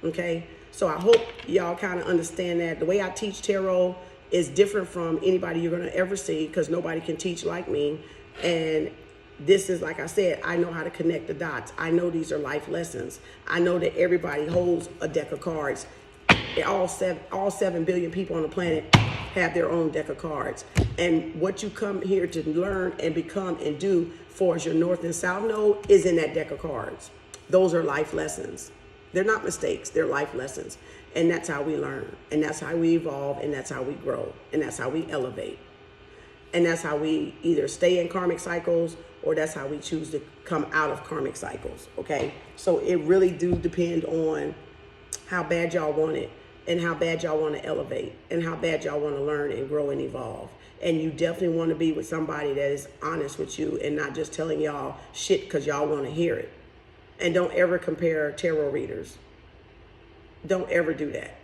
Okay, so I hope y'all kind of understand that. The way I teach tarot is different from anybody you're going to ever see, because nobody can teach like me. And this is, like I said, I know how to connect the dots. I know these are life lessons. I know that everybody holds a deck of cards. All 7 billion people on the planet have their own deck of cards. And what you come here to learn and become and do for your north and south node is in that deck of cards. Those are life lessons. They're not mistakes, they're life lessons. And that's how we learn, and that's how we evolve, and that's how we grow, and that's how we elevate. And that's how we either stay in karmic cycles, or that's how we choose to come out of karmic cycles, okay? So it really do depend on how bad y'all want it, and how bad y'all want to elevate, and how bad y'all want to learn and grow and evolve. And you definitely want to be with somebody that is honest with you and not just telling y'all shit because y'all want to hear it. And don't ever compare tarot readers. Don't ever do that,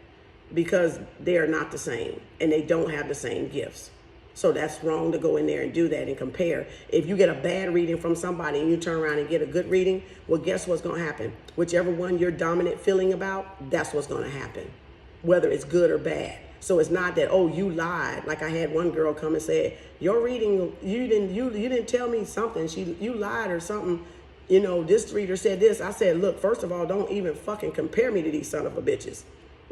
because they are not the same and they don't have the same gifts. So that's wrong to go in there and do that and compare. If you get a bad reading from somebody and you turn around and get a good reading, well, guess what's going to happen? Whichever one you're dominant feeling about, that's what's going to happen, whether it's good or bad. So it's not that, oh, you lied. Like I had one girl come and say, your reading, you didn't tell me something. You lied or something. You know, this reader said this. I said, look, first of all, don't even fucking compare me to these son of a bitches.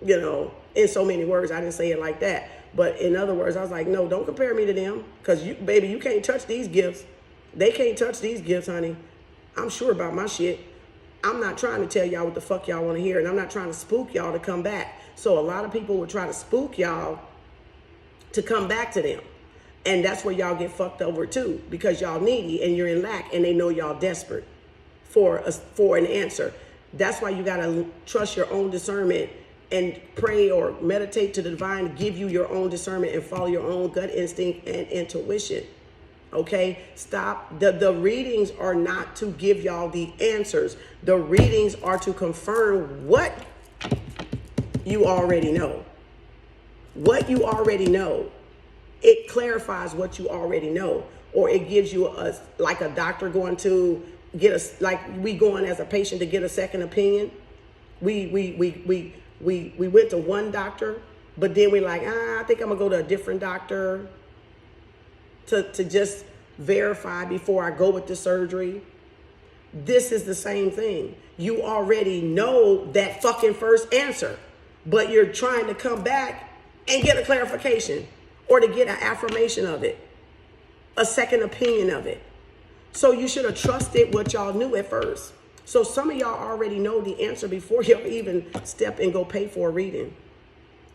You know, in so many words, I didn't say it like that. But in other words, I was like, no, don't compare me to them. Because, baby, you can't touch these gifts. They can't touch these gifts, honey. I'm sure about my shit. I'm not trying to tell y'all what the fuck y'all want to hear. And I'm not trying to spook y'all to come back. So a lot of people would try to spook y'all to come back to them. And that's where y'all get fucked over too. Because y'all needy and you're in lack and they know y'all desperate for an answer. That's why you got to trust your own discernment and pray or meditate to the divine, give you your own discernment and follow your own gut instinct and intuition. Okay? Stop. The readings are not to give y'all the answers. The readings are to confirm what you already know. What you already know. It clarifies what you already know. Or it gives you like a doctor going to get us, like we going as a patient to get a second opinion. We went to one doctor, but then we're like, I think I'm gonna go to a different doctor to just verify before I go with the surgery. This is the same thing. You already know that fucking first answer, but you're trying to come back and get a clarification or to get an affirmation of it, a second opinion of it. So you should have trusted what y'all knew at first. So some of y'all already know the answer before y'all even step and go pay for a reading.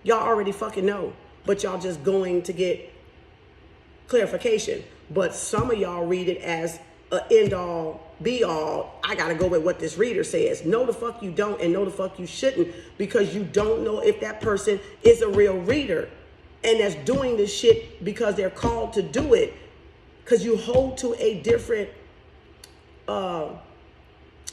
Y'all already fucking know, but y'all just going to get clarification. But some of y'all read it as an end all, be all. I got to go with what this reader says. No, the fuck you don't, and no, the fuck you shouldn't, because you don't know if that person is a real reader and that's doing this shit because they're called to do it. Because you hold to a different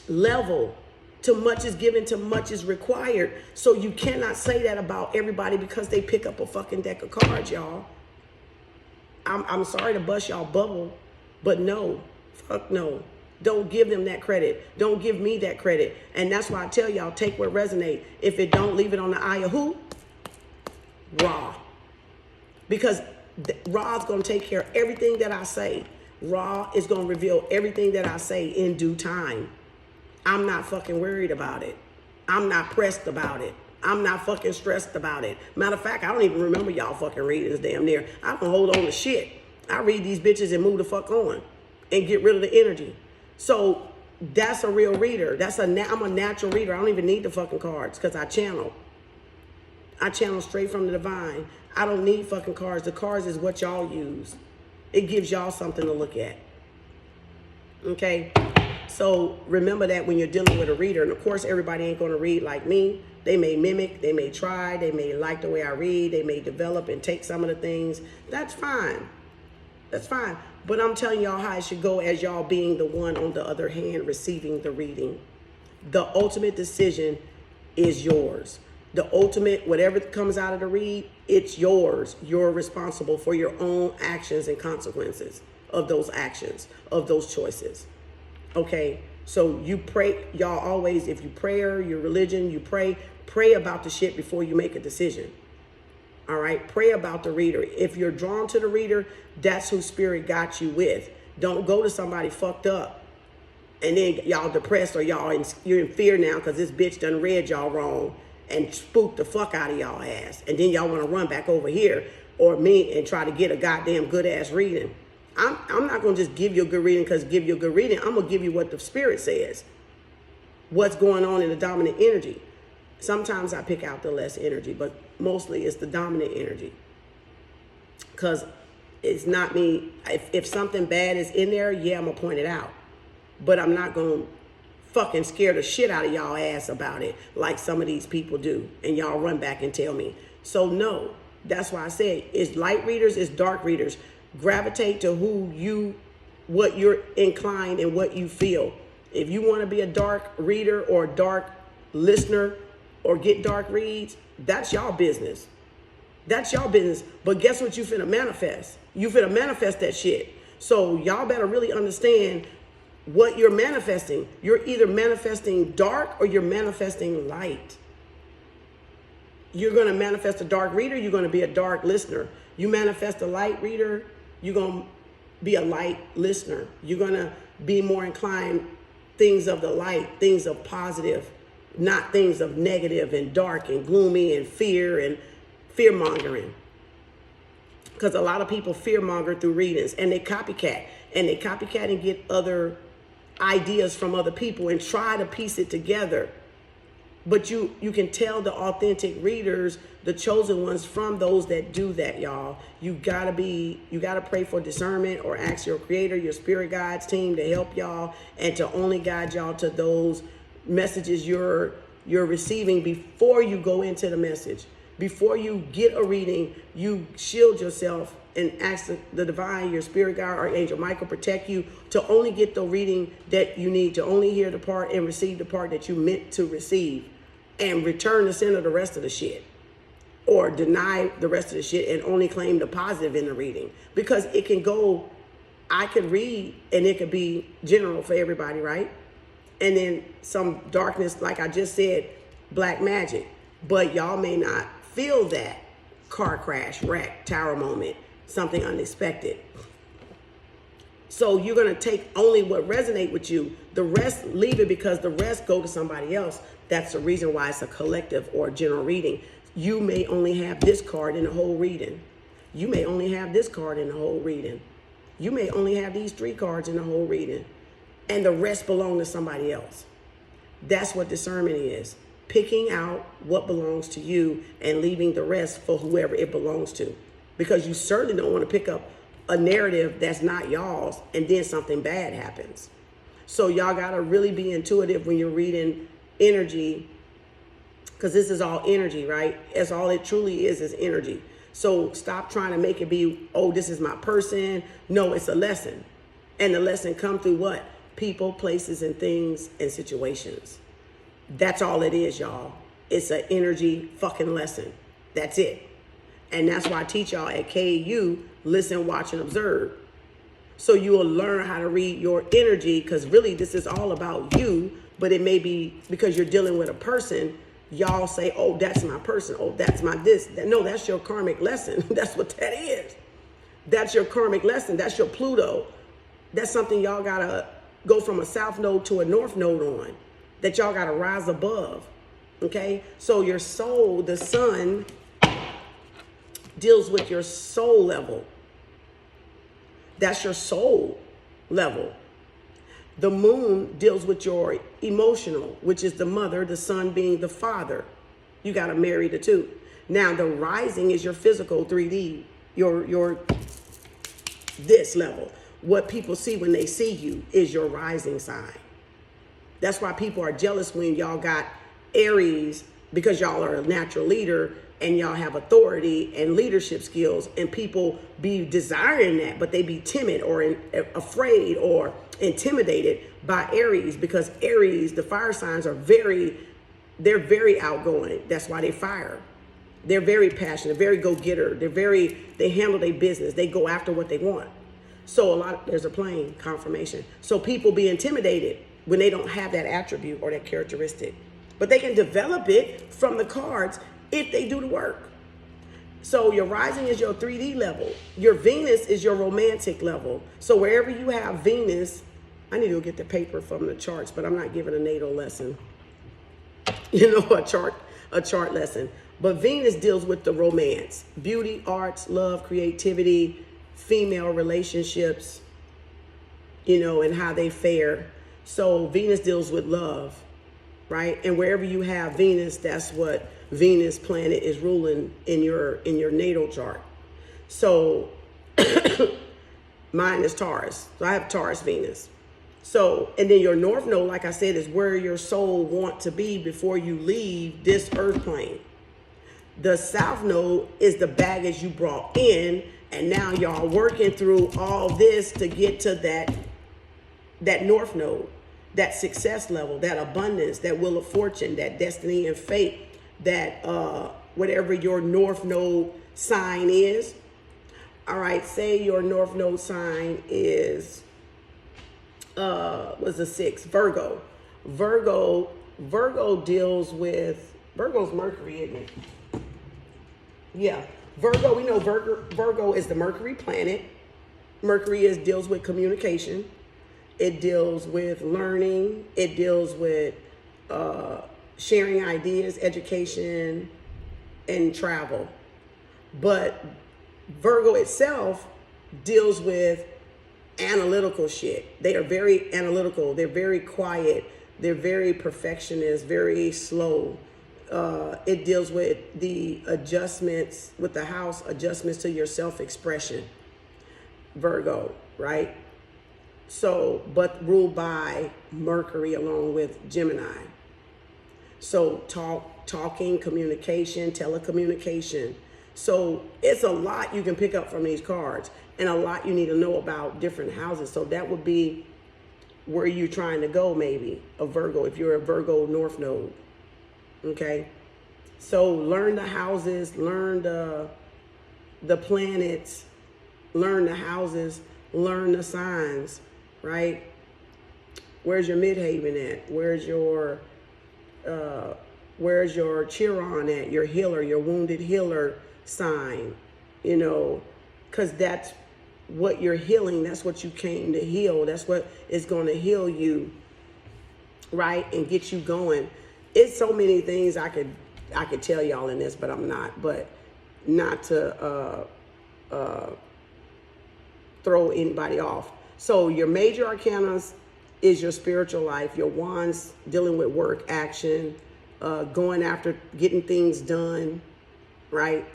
level. Too much is given, too much is required. So you cannot say that about everybody because they pick up a fucking deck of cards, y'all. I'm sorry to bust y'all bubble, but no, fuck no. Don't give them that credit. Don't give me that credit. And that's why I tell y'all, take what resonate. If it don't, leave it on the eye of who? Ra. Because Ra's going to take care of everything that I say. Ra is going to reveal everything that I say in due time. I'm not fucking worried about it. I'm not pressed about it. I'm not fucking stressed about it. Matter of fact, I don't even remember y'all fucking readings damn near. I don't hold on to shit. I read these bitches and move the fuck on and get rid of the energy. So that's a real reader. I'm a natural reader. I don't even need the fucking cards because I channel. I channel straight from the divine. I don't need fucking cards. The cards is what y'all use. It gives y'all something to look at. Okay? So remember that when you're dealing with a reader, and of course everybody ain't going to read like me. They may mimic, they may try, they may like the way I read, they may develop and take some of the things. That's fine. That's fine. But I'm telling y'all how it should go as y'all being the one on the other hand receiving the reading. The ultimate decision is yours. The ultimate, whatever comes out of the read, it's yours. You're responsible for your own actions and consequences of those actions, of those choices. Okay? So you pray, y'all always, if you pray your religion, you pray about the shit before you make a decision. All right? Pray about the reader. If you're drawn to the reader, that's who spirit got you with. Don't go to somebody fucked up and then y'all depressed, or you're in fear now because this bitch done read y'all wrong and spooked the fuck out of y'all ass. And then y'all want to run back over here or me and try to get a goddamn good ass reading. I'm not going to just give you a good reading because give you a good reading. I'm going to give you what the spirit says. What's going on in the dominant energy. Sometimes I pick out the less energy, but mostly it's the dominant energy. Because it's not me. If something bad is in there, yeah, I'm going to point it out. But I'm not going to fucking scare the shit out of y'all ass about it like some of these people do. And y'all run back and tell me. So no, that's why I said it's light readers, it's dark readers. Gravitate to what you're inclined and what you feel. If you want to be a dark reader or a dark listener or get dark reads, that's y'all business. That's y'all business. But guess what you finna manifest? You finna manifest that shit. So y'all better really understand what you're manifesting. You're either manifesting dark or you're manifesting light. You're going to manifest a dark reader, you're going to be a dark listener. You manifest a light reader, you're going to be a light listener. You're going to be more inclined things of the light, things of positive, not things of negative and dark and gloomy and fear mongering. Because a lot of people fear monger through readings and they copycat and get other ideas from other people and try to piece it together. But you can tell the authentic readers, the chosen ones, from those that do that, y'all. You gotta pray for discernment or ask your creator, your spirit guides team to help y'all and to only guide y'all to those messages you're receiving before you go into the message. Before you get a reading, you shield yourself and ask the divine, your spirit guide, Archangel Michael, protect you to only get the reading that you need, to only hear the part and receive the part that you meant to receive, and return the sin of the rest of the shit, or deny the rest of the shit and only claim the positive in the reading. Because it can go, I could read and it could be general for everybody, right? And then some darkness, like I just said, black magic, but y'all may not feel that car crash, wreck, tower moment, something unexpected. So you're going to take only what resonate with you. The rest, leave it, because the rest go to somebody else. That's the reason why it's a collective or general reading. You may only have this card in the whole reading. You may only have this card in the whole reading. You may only have these 3 cards in the whole reading. And the rest belong to somebody else. That's what discernment is. Picking out what belongs to you and leaving the rest for whoever it belongs to. Because you certainly don't want to pick up a narrative that's not y'all's and then something bad happens. So y'all got to really be intuitive when you're reading energy, because this is all energy, right? That's all it truly is energy. So stop trying to make it be, oh, this is my person. No, it's a lesson. And the lesson come through what? People, places, and things and situations. That's all it is, y'all. It's an energy fucking lesson. That's it. And that's why I teach y'all at KU, listen, watch, and observe. So you will learn how to read your energy, because really this is all about you, but it may be because you're dealing with a person, y'all say, oh, that's my person. Oh, that's my this. No, that's your karmic lesson. That's what that is. That's your karmic lesson. That's your Pluto. That's something y'all got to go from a south node to a north node on, that y'all got to rise above. Okay? So your soul, the sun, deals with your soul level. That's your soul level. The moon deals with your emotional, which is the mother, the sun being the father. You got to marry the two. Now, the rising is your physical 3D, your this level. What people see when they see you is your rising sign. That's why people are jealous when y'all got Aries, because y'all are a natural leader and y'all have authority and leadership skills, and people be desiring that, but they be timid or afraid or intimidated by Aries, because Aries, the fire signs, are very They're very outgoing. That's why they fire. They're very passionate, very go-getter. They handle their business. They go after what they want. So there's a plane confirmation. So people be intimidated when they don't have that attribute or that characteristic. But they can develop it from the cards if they do the work. So your rising is your 3D level. Your Venus is your romantic level. So wherever you have Venus, I need to go get the paper from the charts, but I'm not giving a natal lesson. A chart lesson. But Venus deals with the romance, beauty, arts, love, creativity, female relationships, and how they fare. So Venus deals with love, right? And wherever you have Venus, that's what Venus planet is ruling in your natal chart. So mine is Taurus. So I have Taurus Venus. So, and then your North Node, like I said, is where your soul wants to be before you leave this earth plane. The South Node is the baggage you brought in, and now y'all working through all this to get to that North Node, that success level, that abundance, that wheel of fortune, that destiny and fate, that whatever your North Node sign is. All right, say your North Node sign is was a 6, Virgo. Virgo deals with, Virgo's Mercury, isn't it? Yeah, Virgo, we know Virgo is the Mercury planet. Mercury deals with communication. It deals with learning. It deals with sharing ideas, education, and travel. But Virgo itself deals with analytical shit. They are very analytical. They're very quiet. They're very perfectionist, very slow. It deals with the adjustments with the house, adjustments to your self-expression. Virgo, right? So, but ruled by Mercury along with Gemini. So talking, communication, telecommunication. So it's a lot you can pick up from these cards, and a lot you need to know about different houses. So that would be where you're trying to go, maybe, a Virgo, if you're a Virgo North Node. Okay? So learn the houses, learn the planets, learn the houses, learn the signs, right? Where's your midhaven at? Where's your Chiron at? Your healer, your wounded healer sign, because that's what you're healing. That's what you came to heal. That's what is going to heal you, right? And get you going. It's so many things I could tell y'all in this, but I'm not. But not to throw anybody off. So your major arcanas is your spiritual life. Your wands dealing with work, action, going after getting things done, right?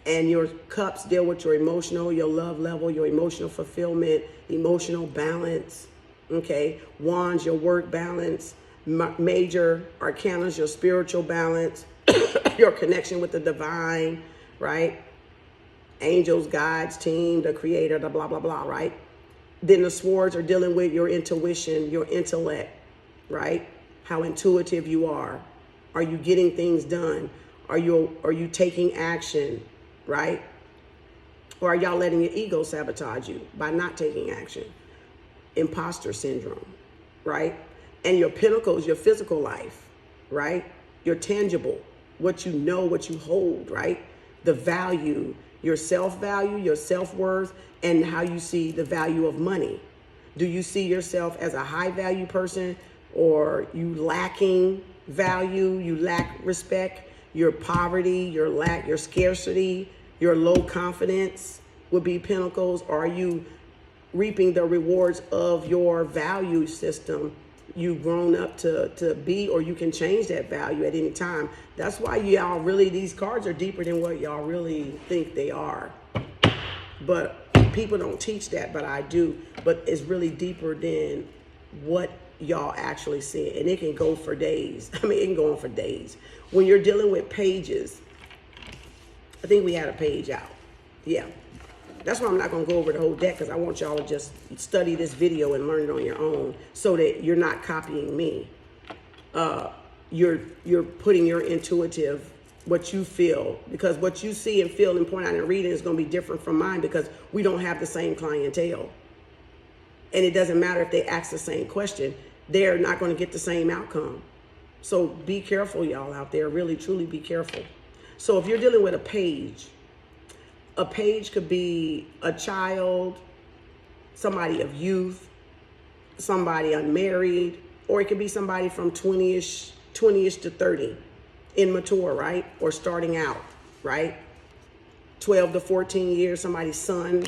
And your cups deal with your emotional, your love level, your emotional fulfillment, emotional balance, okay? Wands, your work balance. Major arcanas, your spiritual balance, your connection with the divine, right? Angels, guides, team, the creator, the blah, blah, blah, right? Then the swords are dealing with your intuition, your intellect, right? How intuitive you are. Are you getting things done? Are you taking action, right? Or are y'all letting your ego sabotage you by not taking action? Imposter syndrome, right? And your pinnacles, your physical life, right? Your tangible, what you know, what you hold, right? The value, your self-value, your self-worth, and how you see the value of money. Do you see yourself as a high-value person, or you lacking value, you lack respect, your poverty, your lack, your scarcity, your low confidence would be pinnacles? Or are you reaping the rewards of your value system you've grown up to be, or you can change that value at any time? That's why y'all really, these cards are deeper than what y'all really think they are. But people don't teach that, but I do. But it's really deeper than what y'all actually see. And it can go for days. I mean, it can go on for days. When you're dealing with pages, I think we had a page out. Yeah. That's why I'm not going to go over the whole deck, because I want y'all to just study this video and learn it on your own so that you're not copying me. you're putting your intuitive, what you feel, because what you see and feel and point out in reading is going to be different from mine because we don't have the same clientele. And it doesn't matter if they ask the same question, they're not going to get the same outcome. So be careful, y'all out there, really, truly be careful. So if you're dealing with a page could be a child, somebody of youth, somebody unmarried, or it could be somebody from 20-ish to 30, immature, right? Or starting out, right? 12 to 14 years, somebody's son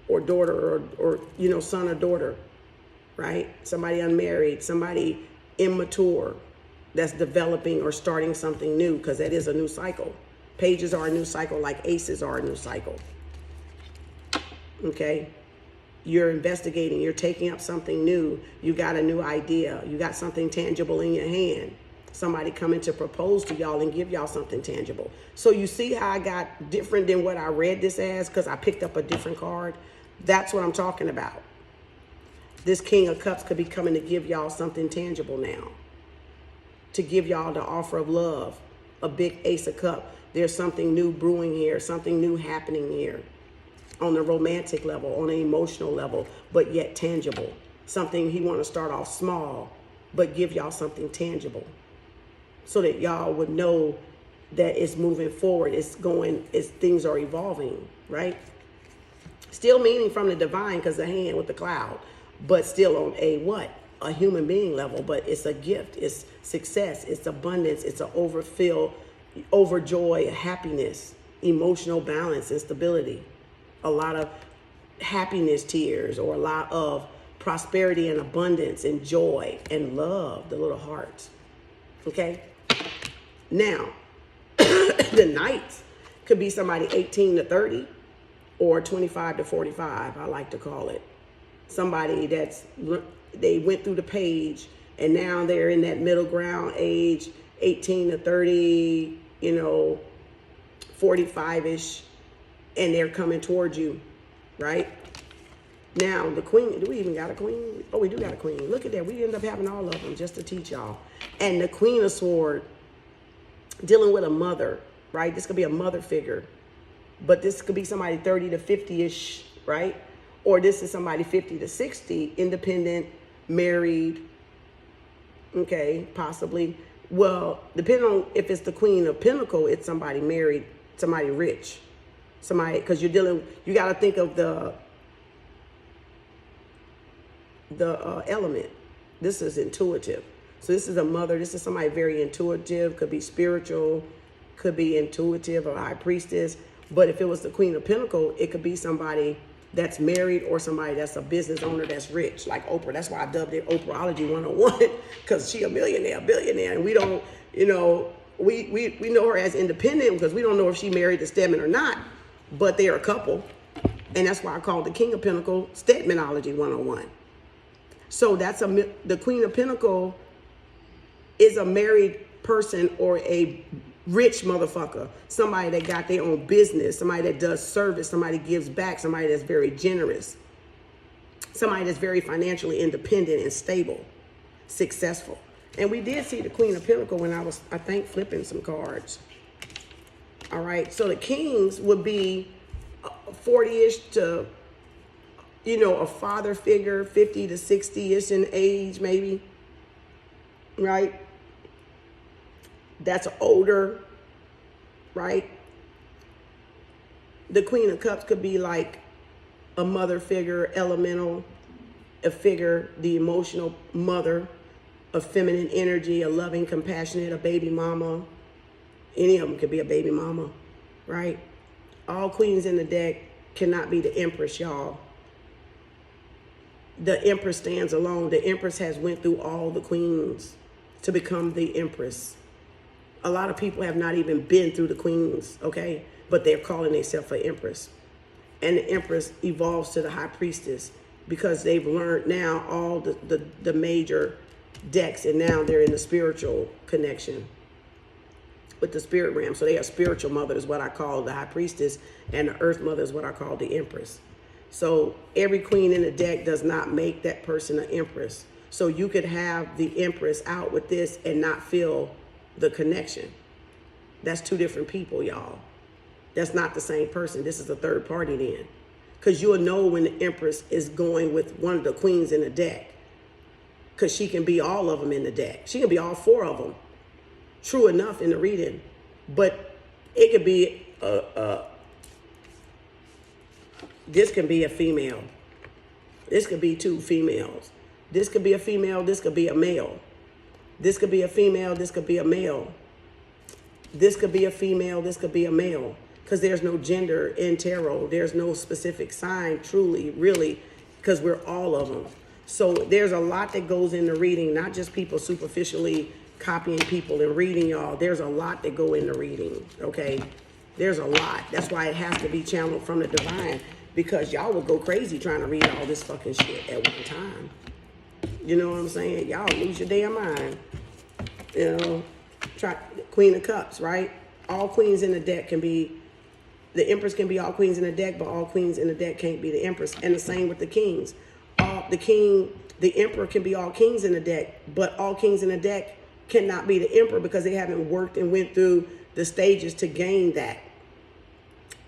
or daughter, or son or daughter, right? Somebody unmarried, somebody immature that's developing or starting something new, because that is a new cycle. Pages are a new cycle, like aces are a new cycle. Okay? You're investigating, you're taking up something new, you got a new idea, you got something tangible in your hand. Somebody coming to propose to y'all and give y'all something tangible. So you see how I got different than what I read this as because I picked up a different card? That's what I'm talking about. This King of Cups could be coming to give y'all something tangible now. To give y'all the offer of love, a big Ace of Cups. There's something new brewing here, something new happening here. On the romantic level, on an emotional level, but yet tangible. Something he want to start off small, but give y'all something tangible. So that y'all would know that it's moving forward, things are evolving, right? Still meaning from the divine, because the hand with the cloud, but still on a human being level, but it's a gift, it's success, it's abundance, it's an overjoy, happiness, emotional balance and stability. A lot of happiness tears, or a lot of prosperity and abundance and joy and love, the little hearts. Okay? Now, the Knights could be somebody 18 to 30 or 25 to 45, I like to call it. Somebody they went through the page and now they're in that middle ground age, 18 to 30, 45-ish, and they're coming towards you, right? Now, the Queen, do we even got a Queen? Oh, we do got a Queen. Look at that. We end up having all of them just to teach y'all. And the Queen of Swords, dealing with a mother, right? This could be a mother figure, but this could be somebody 30 to 50-ish, right? Or this is somebody 50 to 60, independent, married, okay, possibly. Well, depending on if it's the Queen of Pentacles, it's somebody married, somebody rich, somebody, because you got to think of the element. This is intuitive. So this is a mother. This is somebody very intuitive, could be spiritual, could be intuitive, or high priestess. But if it was the Queen of Pentacles, it could be somebody that's married or somebody that's a business owner that's rich, like Oprah. That's why I dubbed it Oprahology 101, because she a millionaire, billionaire. And we don't, we know her as independent because we don't know if she married to Stedman or not, but they're a couple. And that's why I call the King of Pentacles Stedmanology 101. So the Queen of Pentacles is a married person or a rich motherfucker, somebody that got their own business, somebody that does service, somebody gives back, somebody that's very generous, somebody that's very financially independent and stable, successful. And we did see the Queen of Pentacles when I was, I think, flipping some cards. All right, so the Kings would be 40-ish to, a father figure, 50 to 60-ish in age, maybe, right? That's older, right? The Queen of Cups could be like a mother figure, elemental, a figure, the emotional mother, a feminine energy, a loving, compassionate, a baby mama. Any of them could be a baby mama, right? All queens in the deck cannot be the Empress, y'all. The Empress stands alone. The Empress has went through all the queens to become the Empress. A lot of people have not even been through the queens, okay? But they're calling themselves an Empress. And the Empress evolves to the High Priestess because they've learned now all the major decks, and now they're in the spiritual connection with the spirit realm. So they are spiritual mother is what I call the High Priestess, and the Earth Mother is what I call the Empress. So every queen in the deck does not make that person an Empress. So you could have the Empress out with this and not feel the connection. That's two different people, y'all. That's not the same person. This is a third party then. Because you'll know when the Empress is going with one of the queens in the deck. Because she can be all of them in the deck. She can be all four of them. True enough in the reading. But it could be this can be a female. This could be two females. This could be a female. This could be a male. This could be a female. This could be a male. This could be a female. This could be a male. Because there's no gender in tarot. There's no specific sign, truly, really, because we're all of them. So there's a lot that goes into reading, not just people superficially copying people and reading, y'all. There's a lot that go into reading, okay? There's a lot. That's why it has to be channeled from the divine, because y'all will go crazy trying to read all this fucking shit at one time. You know what I'm saying? Y'all lose your damn mind. You know, try Queen of Cups, right? All queens in the deck can be, the Empress can be all queens in the deck, but all queens in the deck can't be the Empress. And the same with the kings. The Emperor can be all kings in the deck, but all kings in the deck cannot be the Emperor because they haven't worked and went through the stages to gain that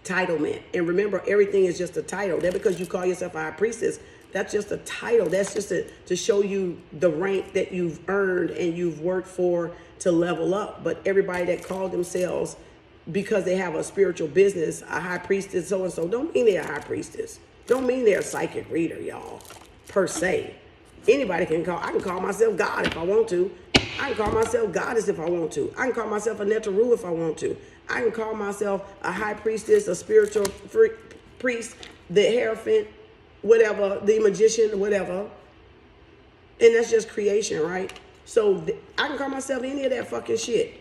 titlement. And remember, everything is just a title. That because you call yourself a high priestess, that's just a title. That's just to show you the rank that you've earned and you've worked for to level up. But everybody that called themselves, because they have a spiritual business, a high priestess, so-and-so, don't mean they're a high priestess. Don't mean they're a psychic reader, y'all, per se. Anybody can call. I can call myself God if I want to. I can call myself goddess if I want to. I can call myself a Netaru if I want to. I can call myself a high priestess, a spiritual priest, the Hierophant, whatever, the magician, whatever. And that's just creation, right? So I can call myself any of that fucking shit.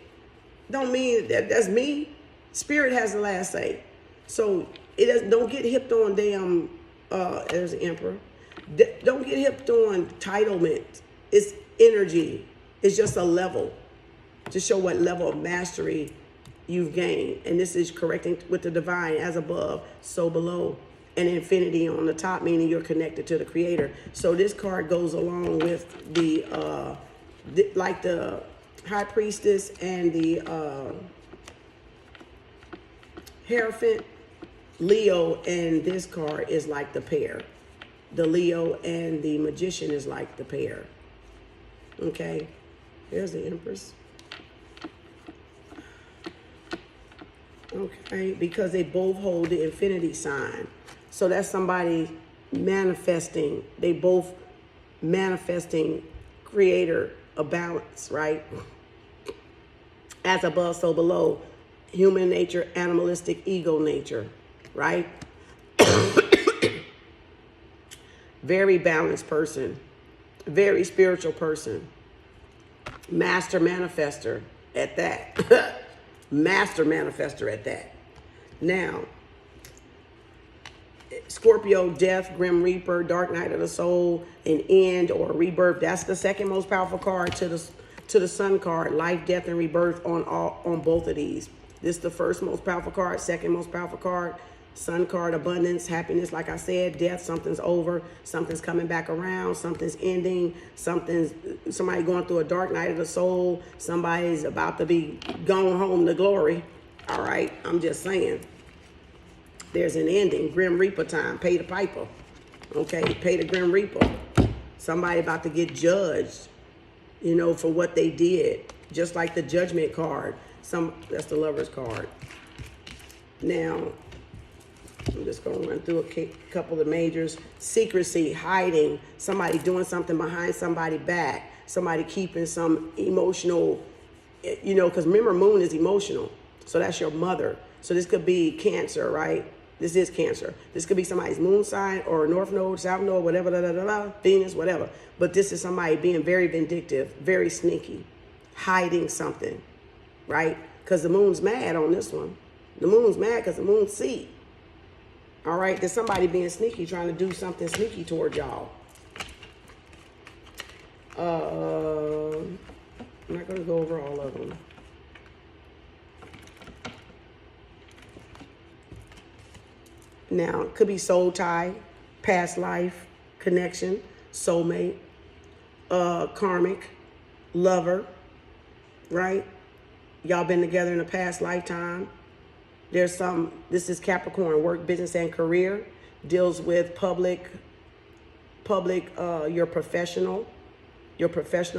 Don't mean that that's me. Spirit has the last say. So don't get hipped on damn, there's the Emperor. Don't get hipped on titlement. It's energy. It's just a level to show what level of mastery you've gained. And this is correcting with the divine, as above, so below. And infinity on the top, meaning you're connected to the creator. So this card goes along with the like the high priestess and the Hierophant. Leo and this card is like the pair. The Leo and the magician is like the pair. Okay, there's the Empress. Okay, because they both hold the infinity sign. So that's somebody manifesting. They both manifesting creator, a balance, right? As above, so below. Human nature, animalistic ego nature, right? Very balanced person. Very spiritual person. Master manifester at that. Master manifester at that. Now, Scorpio, death, grim reaper, dark night of the soul, an end or rebirth. That's the second most powerful card to the sun card. Life, death, and rebirth on both of these. This is the first most powerful card, second most powerful card. Sun card, abundance, happiness, like I said, death, something's over, something's coming back around, something's ending, somebody going through a dark night of the soul, somebody's about to be going home to glory. All right, I'm just saying. There's an ending, Grim Reaper time, pay the piper. Okay, pay the Grim Reaper. Somebody about to get judged, for what they did. Just like the Judgment card. That's the Lover's card. Now, I'm just going to run through a couple of majors. Secrecy, hiding, somebody doing something behind somebody's back, somebody keeping some emotional, because remember, Moon is emotional. So that's your mother. So this could be Cancer, right? This is Cancer. This could be somebody's moon sign or North Node, South Node, whatever, Venus, whatever. But this is somebody being very vindictive, very sneaky, hiding something, right? Because the moon's mad on this one. The moon's mad because the moon's seed. All right, there's somebody being sneaky, trying to do something sneaky toward y'all. I'm not going to go over all of them. Now, it could be soul tie, past life, connection, soulmate. karmic, lover, right? Y'all been together in a past lifetime. There's some, this is Capricorn, work, business, and career. Deals with public, your professional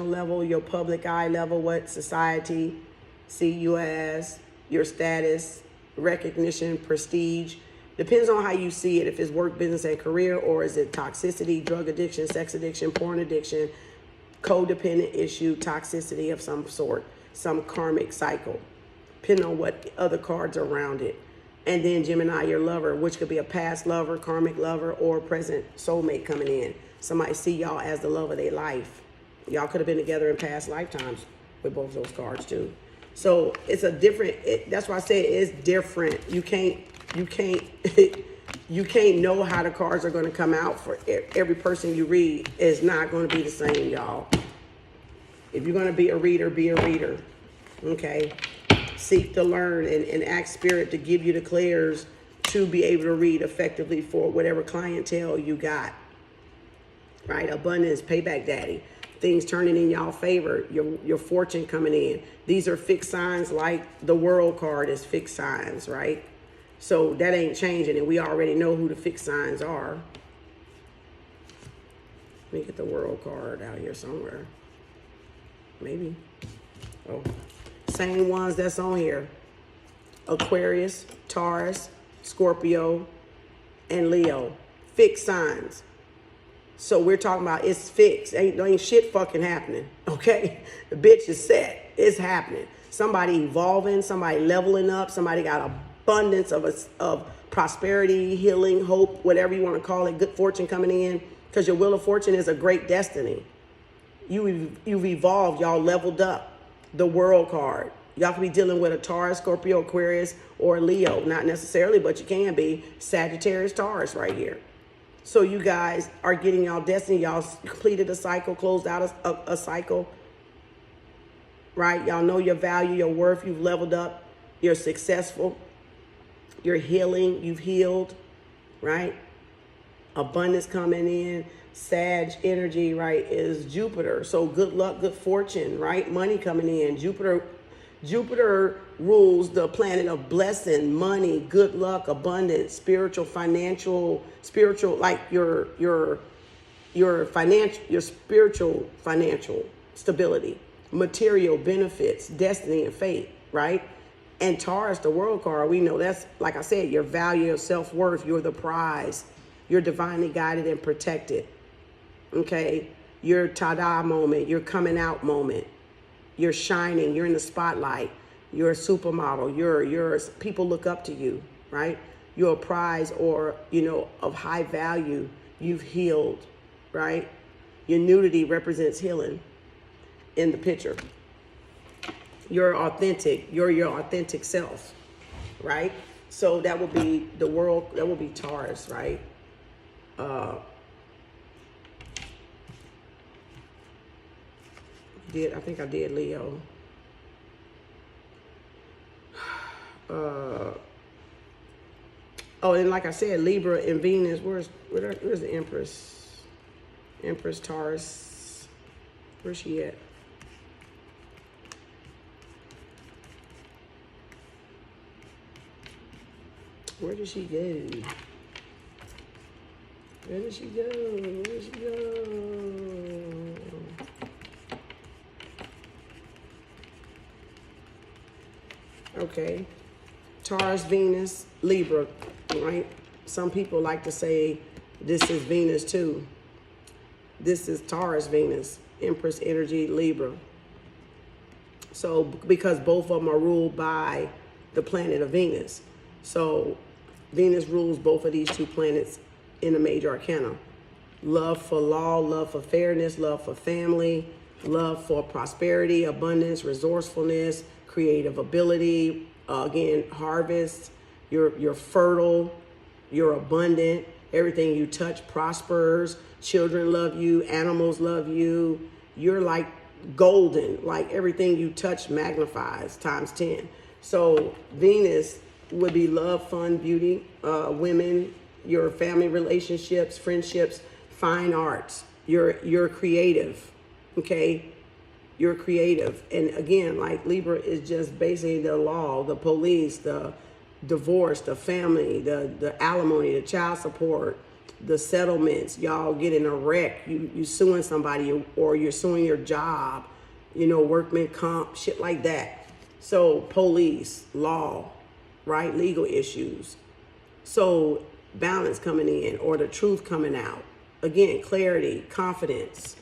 level, your public eye level, what society see you as, your status, recognition, prestige. Depends on how you see it, if it's work, business, and career, or is it toxicity, drug addiction, sex addiction, porn addiction, codependent issue, toxicity of some sort, some karmic cycle, depending on what other cards are around it. And then Gemini, your lover, which could be a past lover, karmic lover, or present soulmate coming in. Somebody see y'all as the love of their life. Y'all could have been together in past lifetimes with both those cards too. So it's a different, that's why I say it's different. You can't know how the cards are going to come out for every person you read. It's not going to be the same, y'all. If you're going to be a reader, okay? Seek to learn and ask spirit to give you the clairs to be able to read effectively for whatever clientele you got, right? Abundance, payback daddy, things turning in y'all favor, your fortune coming in. These are fixed signs, like the world card is fixed signs, right? So that ain't changing, and we already know who the fixed signs are. Let me get the world card out here somewhere. Maybe. Oh, same ones that's on here. Aquarius, Taurus, Scorpio, and Leo. Fixed signs. So we're talking about it's fixed. Ain't shit fucking happening. Okay? The bitch is set. It's happening. Somebody evolving, somebody leveling up, somebody got abundance of prosperity, healing, hope, whatever you want to call it, good fortune coming in. Because your wheel of fortune is a great destiny. You've evolved, y'all leveled up. The world card. Y'all could be dealing with a Taurus, Scorpio, Aquarius, or Leo. Not necessarily, but you can be Sagittarius, Taurus right here. So you guys are getting y'all destiny. Y'all completed a cycle, closed out a cycle, right? Y'all know your value, your worth. You've leveled up. You're successful. You're healing. You've healed, right? Abundance coming in. Sag energy, right, is Jupiter. So good luck, good fortune, right? Money coming in. Jupiter rules the planet of blessing, money, good luck, abundance, spiritual, financial, like your spiritual financial stability, material benefits, destiny and fate, right? And Taurus, the world card, we know that's, like I said, your value, your self-worth, you're the prize. You're divinely guided and protected. Okay, your ta-da moment, your coming out moment, you're shining, you're in the spotlight, you're a supermodel, you're people look up to you, right? You're a prize or, of high value, you've healed, right? Your nudity represents healing in the picture. You're authentic, you're your authentic self, right? So that would be the world, that would be Taurus, right? I think I did Leo. Oh, and like I said, Libra and Venus. Where's the Empress? Empress Taurus. Where's she at? Where did she go? Where did she go? Where did she go? Okay, Taurus, Venus, Libra, right? Some people like to say this is Venus too. This is Taurus, Venus, Empress energy, Libra. So because both of them are ruled by the planet of Venus. So Venus rules both of these two planets in the major arcana. Love for law, love for fairness, love for family, love for prosperity, abundance, resourcefulness, creative ability, again, harvest, you're fertile, you're abundant, everything you touch prospers, children love you, animals love you, you're like golden, like everything you touch magnifies times 10. So Venus would be love, fun, beauty, women, your family relationships, friendships, fine arts, you're creative, okay? You're creative. And again, like Libra is just basically the law, the police, the divorce, the family, the alimony, the child support, the settlements. Y'all get in a wreck. You suing somebody, or you're suing your job, you know, workman comp, shit like that. So police, law, right? Legal issues. So balance coming in, or the truth coming out. Again, clarity, confidence,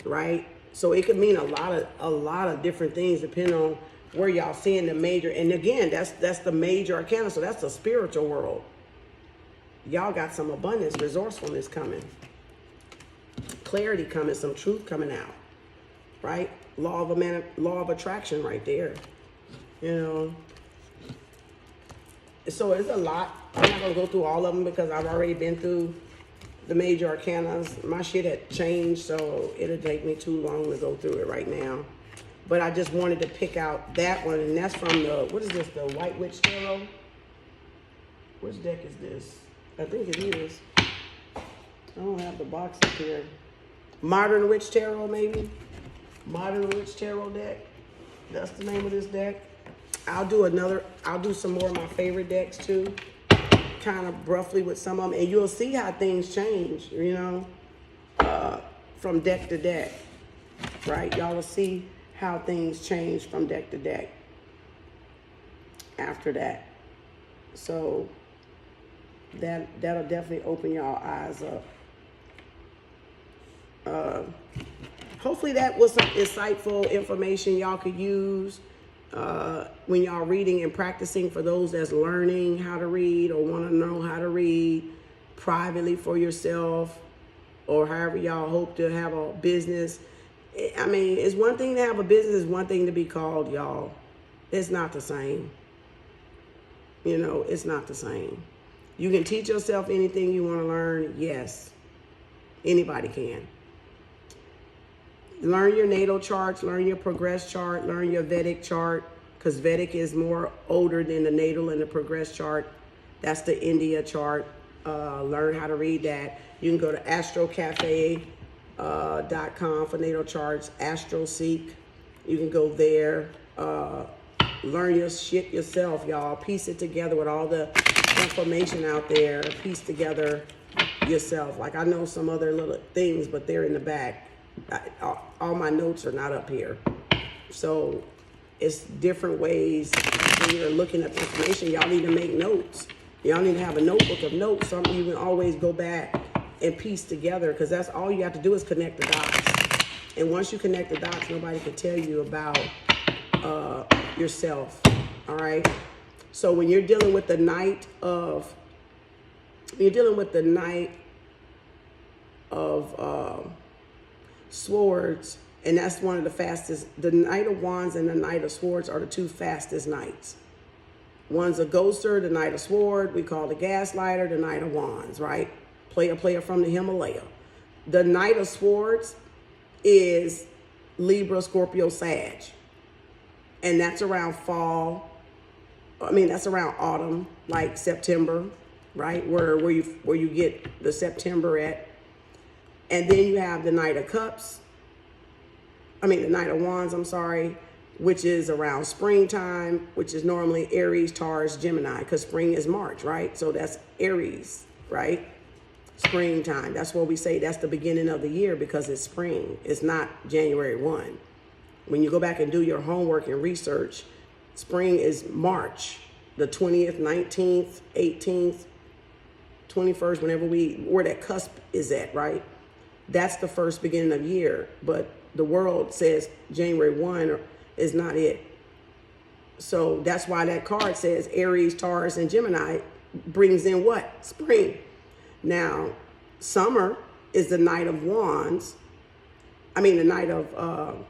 right? So it could mean a lot of different things depending on where y'all seeing the major. And again, that's the major arcana. So that's the spiritual world. Y'all got some abundance, resourcefulness coming, clarity coming, some truth coming out, right? Law of attraction right there, you know. So it's a lot. I'm not gonna go through all of them because I've already been through the major arcanas. My shit had changed, so it'll take me too long to go through it right now. But I just wanted to pick out that one, and that's from the, what is this, the White Witch Tarot? Which deck is this? I think it is. I don't have the box up here. Modern Witch Tarot, maybe? Modern Witch Tarot deck. That's the name of this deck. I'll do some more of my favorite decks too, kind of roughly with some of them, and you'll see how things change, you know, from deck to deck, right? Y'all will see how things change from deck to deck after that. So that'll definitely open y'all eyes up. Hopefully that was some insightful information y'all could use when y'all reading and practicing, for those that's learning how to read or want to know how to read privately for yourself, or however y'all hope to have a business. I mean, it's one thing to have a business, it's one thing to be called, y'all. It's not the same. You know, it's not the same. You can teach yourself anything you want to learn. Yes, anybody can. Learn your natal charts, learn your progress chart, learn your Vedic chart, because Vedic is more older than the natal and the progress chart. That's the India chart. Learn how to read that. You can go to astrocafe.com for natal charts, AstroSeek. You can go there. Learn your shit yourself, y'all. Piece it together with all the information out there. Piece together yourself. Like, I know some other little things, but they're in the back. All my notes are not up here. So it's different ways when you're looking at information. Y'all need to make notes. Y'all need to have a notebook of notes, something you can always go back and piece together, because that's all you have to do is connect the dots. And once you connect the dots, nobody can tell you about yourself. All right. So when you're dealing with the Knight of Swords, and that's one of the fastest. The Knight of Wands and the Knight of Swords are the two fastest knights. One's a ghoster, the Knight of Sword. We call the gaslighter, the Knight of Wands, right? Player from the Himalaya. The Knight of Swords is Libra, Scorpio, Sag. And that's around fall. I mean, that's around autumn, like September, right? Where you get the September at. And then you have the Knight of Cups. I mean, the Knight of Wands, I'm sorry, which is around springtime, which is normally Aries, Taurus, Gemini, because spring is March, right? So that's Aries, right? Springtime. That's what we say that's the beginning of the year, because it's spring. It's not January 1. When you go back and do your homework and research, spring is March, the 20th, 19th, 18th, 21st, where that cusp is at, right? That's the first beginning of year, but the world says January 1 is not it. So that's why that card says Aries, Taurus, and Gemini brings in what? Spring. Now, summer is the Knight of Wands. I mean, the Knight of,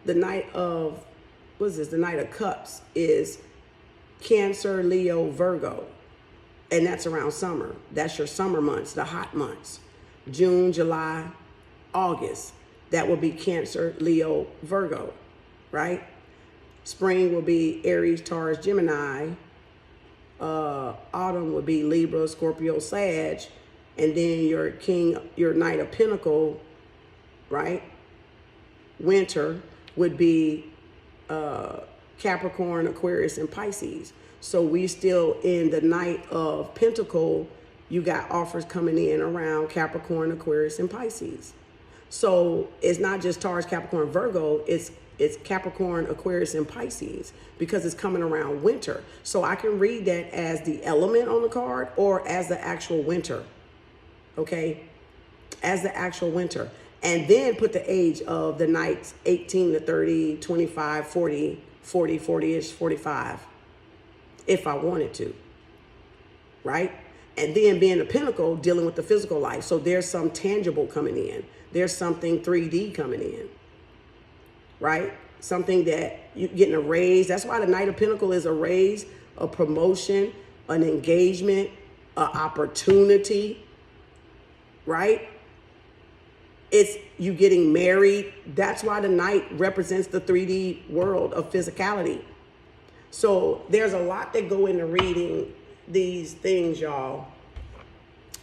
the Knight of, what is this? The Knight of Cups is Cancer, Leo, Virgo. And that's around summer. That's your summer months, the hot months. June, July, August. That will be Cancer, Leo, Virgo, right? Spring will be Aries, Taurus, Gemini. Autumn will be Libra, Scorpio, Sag. And then your Knight of Pentacle right? Winter would be Capricorn, Aquarius, and Pisces. So we still in the Knight of Pentacle. You got offers coming in around Capricorn, Aquarius, and Pisces. So it's not just Taurus, Capricorn, Virgo. It's Capricorn, Aquarius, and Pisces, because it's coming around winter. So I can read that as the element on the card or as the actual winter. Okay, as the actual winter. And then put the age of the knights, 18 to 30, 25, 40, 40, 40-ish, 45, if I wanted to, right? And then being a Pentacle, dealing with the physical life. So there's some tangible coming in. There's something 3D coming in, right? Something that you're getting a raise. That's why the Knight of Pentacle is a raise, a promotion, an engagement, an opportunity, right? It's you getting married. That's why the Knight represents the 3D world of physicality. So there's a lot that go into reading these things, y'all,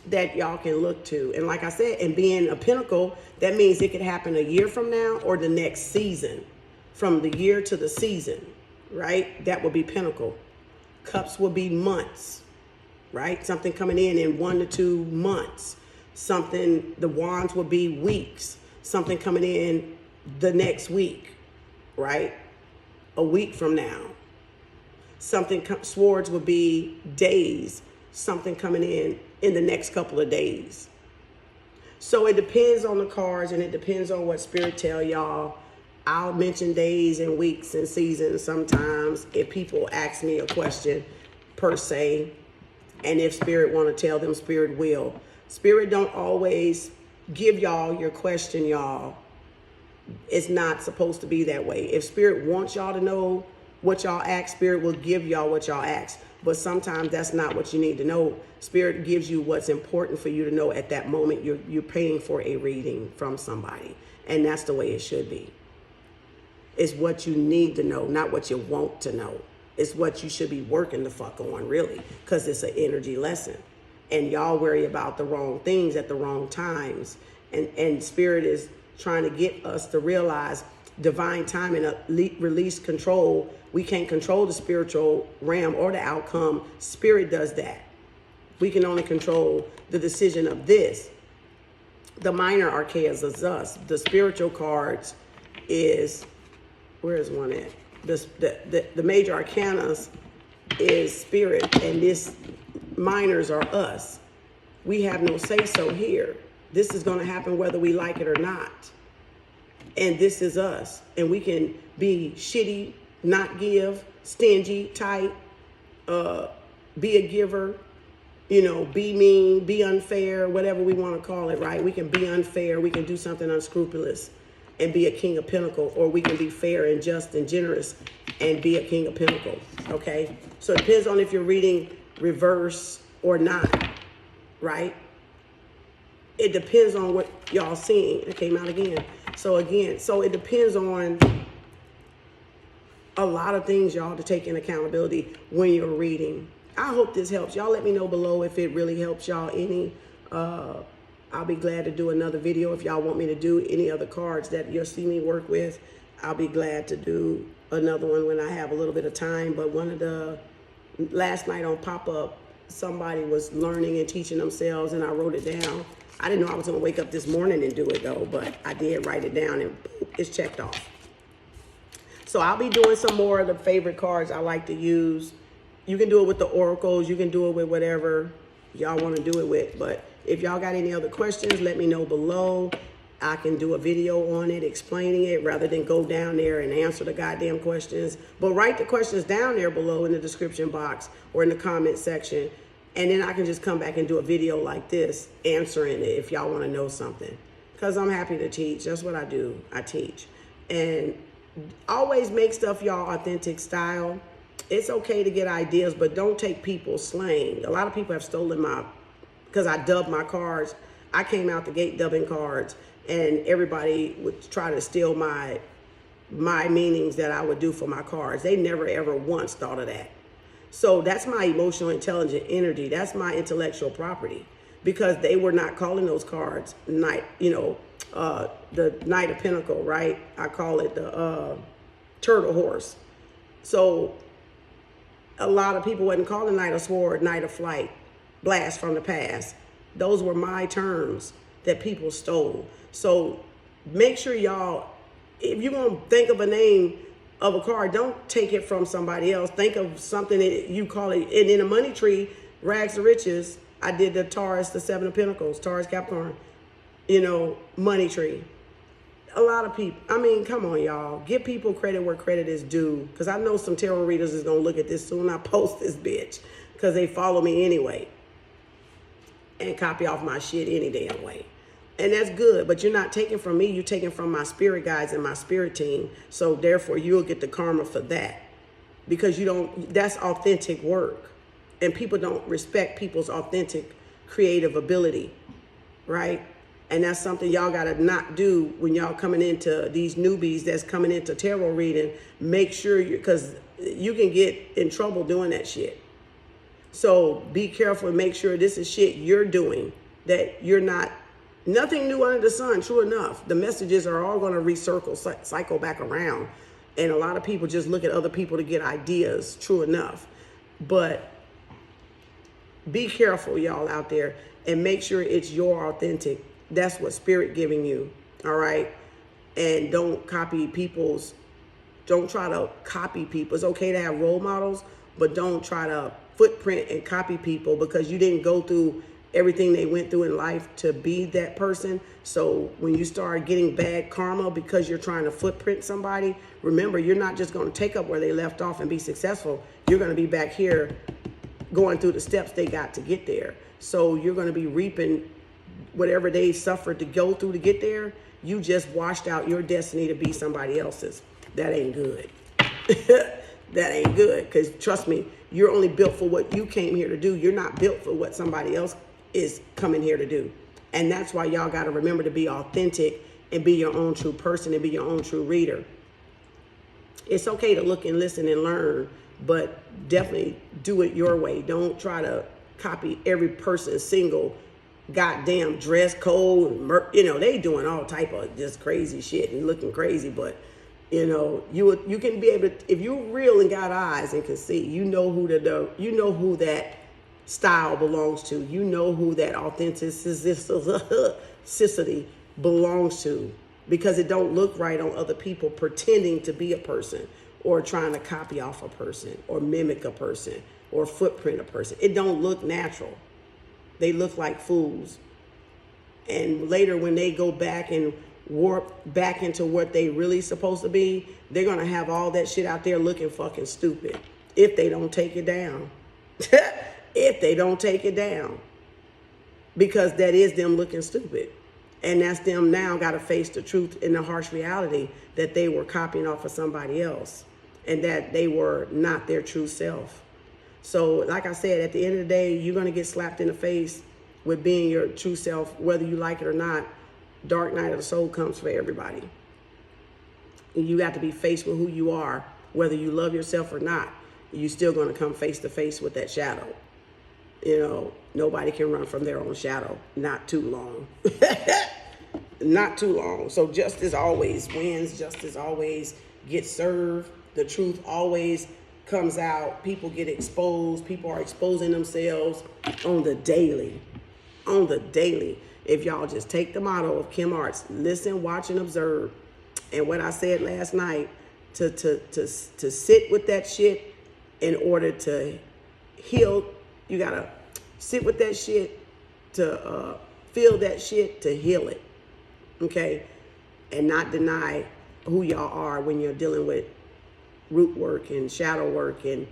that y'all can look to. And like I said, and being a Pentacle, that means it could happen a year from now or the next season. From the year to the season, right? That would be Pentacle. Cups will be months, right? Something coming in 1 to 2 months. Something, the Wands will be weeks. Something coming in the next week, right? A week from now. Something, Swords will be days. Something coming in the next couple of days. So it depends on the cards, and it depends on what Spirit tell y'all. I'll mention days and weeks and seasons sometimes if people ask me a question per se. And if Spirit want to tell them, Spirit will. Spirit don't always give y'all your question, y'all. It's not supposed to be that way. If Spirit wants y'all to know what y'all ask, Spirit will give y'all what y'all ask. But sometimes that's not what you need to know. Spirit gives you what's important for you to know at that moment. You're paying for a reading from somebody. And that's the way it should be. It's what you need to know, not what you want to know. It's what you should be working the fuck on, really, because it's an energy lesson. And y'all worry about the wrong things at the wrong times. And Spirit is trying to get us to realize divine timing, release control. We can't control the spiritual realm or the outcome. Spirit does that. We can only control the decision of this. The minor arcanas is us. The spiritual cards is... Where is one at? The major arcanas is Spirit, and this minors are us. We have no say-so here. This is going to happen whether we like it or not. And this is us. And we can be shitty, not give, stingy, tight, be a giver, be mean, be unfair, whatever we want to call it, right? We can be unfair. We can do something unscrupulous and be a King of Pentacle, or we can be fair and just and generous and be a King of Pentacle, okay? So it depends on if you're reading reverse or not, right? It depends on what y'all seeing. It came out again. So it depends on a lot of things, y'all, to take in accountability when you're reading. I hope this helps. Y'all let me know below if it really helps y'all any. I'll be glad to do another video. If y'all want me to do any other cards that you'll see me work with, I'll be glad to do another one when I have a little bit of time. But last night on pop-up, somebody was learning and teaching themselves, and I wrote it down. I didn't know I was going to wake up this morning and do it, though, but I did write it down, and boop, it's checked off. So I'll be doing some more of the favorite cards I like to use. You can do it with the oracles. You can do it with whatever y'all want to do it with, but if y'all got any other questions, let me know below. I can do a video on it, explaining it, rather than go down there and answer the goddamn questions. But write the questions down there below in the description box or in the comment section. And then I can just come back and do a video like this, answering it if y'all want to know something. Because I'm happy to teach. That's what I do. I teach. And always make stuff y'all authentic style. It's okay to get ideas, but don't take people's slang. A lot of people have stolen because I dubbed my cards. I came out the gate dubbing cards, and everybody would try to steal my meanings that I would do for my cards. They never ever once thought of that. So that's my emotional intelligent energy. That's my intellectual property, because they were not calling those cards the Knight of Pentacle, right? I call it the turtle horse. So a lot of people wouldn't call the Knight of Sword, Knight of Flight, blast from the past. Those were my terms that people stole. So make sure y'all, if you're going to think of a name of a card, don't take it from somebody else. Think of something that you call it. And in a money tree, rags to riches, I did the Taurus, the Seven of Pentacles, Taurus, Capricorn, you know, money tree. A lot of people, I mean, come on, y'all. Give people credit where credit is due. Because I know some tarot readers is going to look at this soon. I post this bitch because they follow me anyway and copy off my shit any damn way. And that's good, but you're not taking from me. You're taking from my spirit guides and my spirit team. So therefore, you'll get the karma for that, because you don't, that's authentic work. And people don't respect people's authentic creative ability, right? And that's something y'all got to not do when y'all coming into these newbies that's coming into tarot reading. Make sure you, because you can get in trouble doing that shit. So be careful and make sure this is shit you're doing, that you're not, nothing new under the sun. True enough, the messages are all going to recircle, cycle back around. And a lot of people just look at other people to get ideas. True enough. But be careful, y'all out there, and make sure it's your authentic. That's what spirit giving you. All right. And don't copy people's, don't try to copy people. It's okay to have role models, but don't try to footprint and copy people because you didn't go through everything they went through in life to be that person. So when you start getting bad karma because you're trying to footprint somebody, remember, you're not just going to take up where they left off and be successful. You're going to be back here going through the steps they got to get there. So you're going to be reaping whatever they suffered to go through to get there. You just washed out your destiny to be somebody else's. That ain't good. That ain't good, because trust me, you're only built for what you came here to do. You're not built for what somebody else is coming here to do. And that's why y'all got to remember to be authentic and be your own true person and be your own true reader. It's okay to look and listen and learn, but definitely do it your way. Don't try to copy every person's single goddamn dress code. You know, they doing all type of just crazy shit and looking crazy, but you know, you can be able to, if you're real and got eyes and can see, you know who that style belongs to. You know who that authenticity belongs to, because it don't look right on other people pretending to be a person or trying to copy off a person or mimic a person or footprint a person. It don't look natural. They look like fools. And later when they go back and warp back into what they really supposed to be, they're going to have all that shit out there looking fucking stupid if they don't take it down. If they don't take it down, because that is them looking stupid. And that's them now got to face the truth and the harsh reality that they were copying off of somebody else and that they were not their true self. So like I said, at the end of the day, you're going to get slapped in the face with being your true self, whether you like it or not. Dark night of the soul comes for everybody. And you got to be faced with who you are, whether you love yourself or not. You're still going to come face to face with that shadow. You know, nobody can run from their own shadow. Not too long. Not too long. So justice always wins. Justice always gets served. The truth always comes out. People get exposed. People are exposing themselves on the daily. On the daily. If y'all just take the motto of Kem Arts, listen, watch, and observe. And what I said last night, to sit with that shit in order to heal, you got to sit with that shit to feel that shit to heal it. Okay? And not deny who y'all are when you're dealing with root work and shadow work and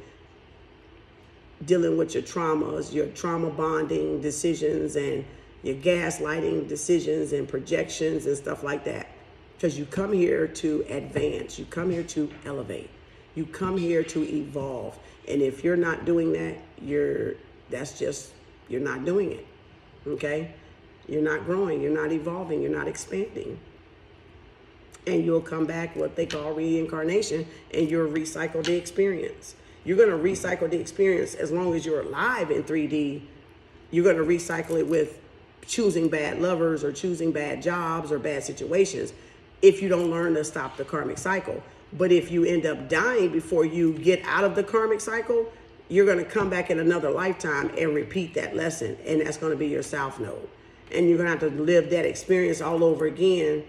dealing with your traumas, your trauma bonding decisions and your gaslighting decisions and projections and stuff like that. Because you come here to advance. You come here to elevate. You come here to evolve. And if you're not doing that, you're not doing it. Okay? You're not growing. You're not evolving. You're not expanding. And you'll come back what they call reincarnation, and you'll recycle the experience. You're going to recycle the experience as long as you're alive in 3D. You're going to recycle it with choosing bad lovers or choosing bad jobs or bad situations if you don't learn to stop the karmic cycle. But if you end up dying before you get out of the karmic cycle, you're going to come back in another lifetime and repeat that lesson. And that's going to be your south node. And you're going to have to live that experience all over again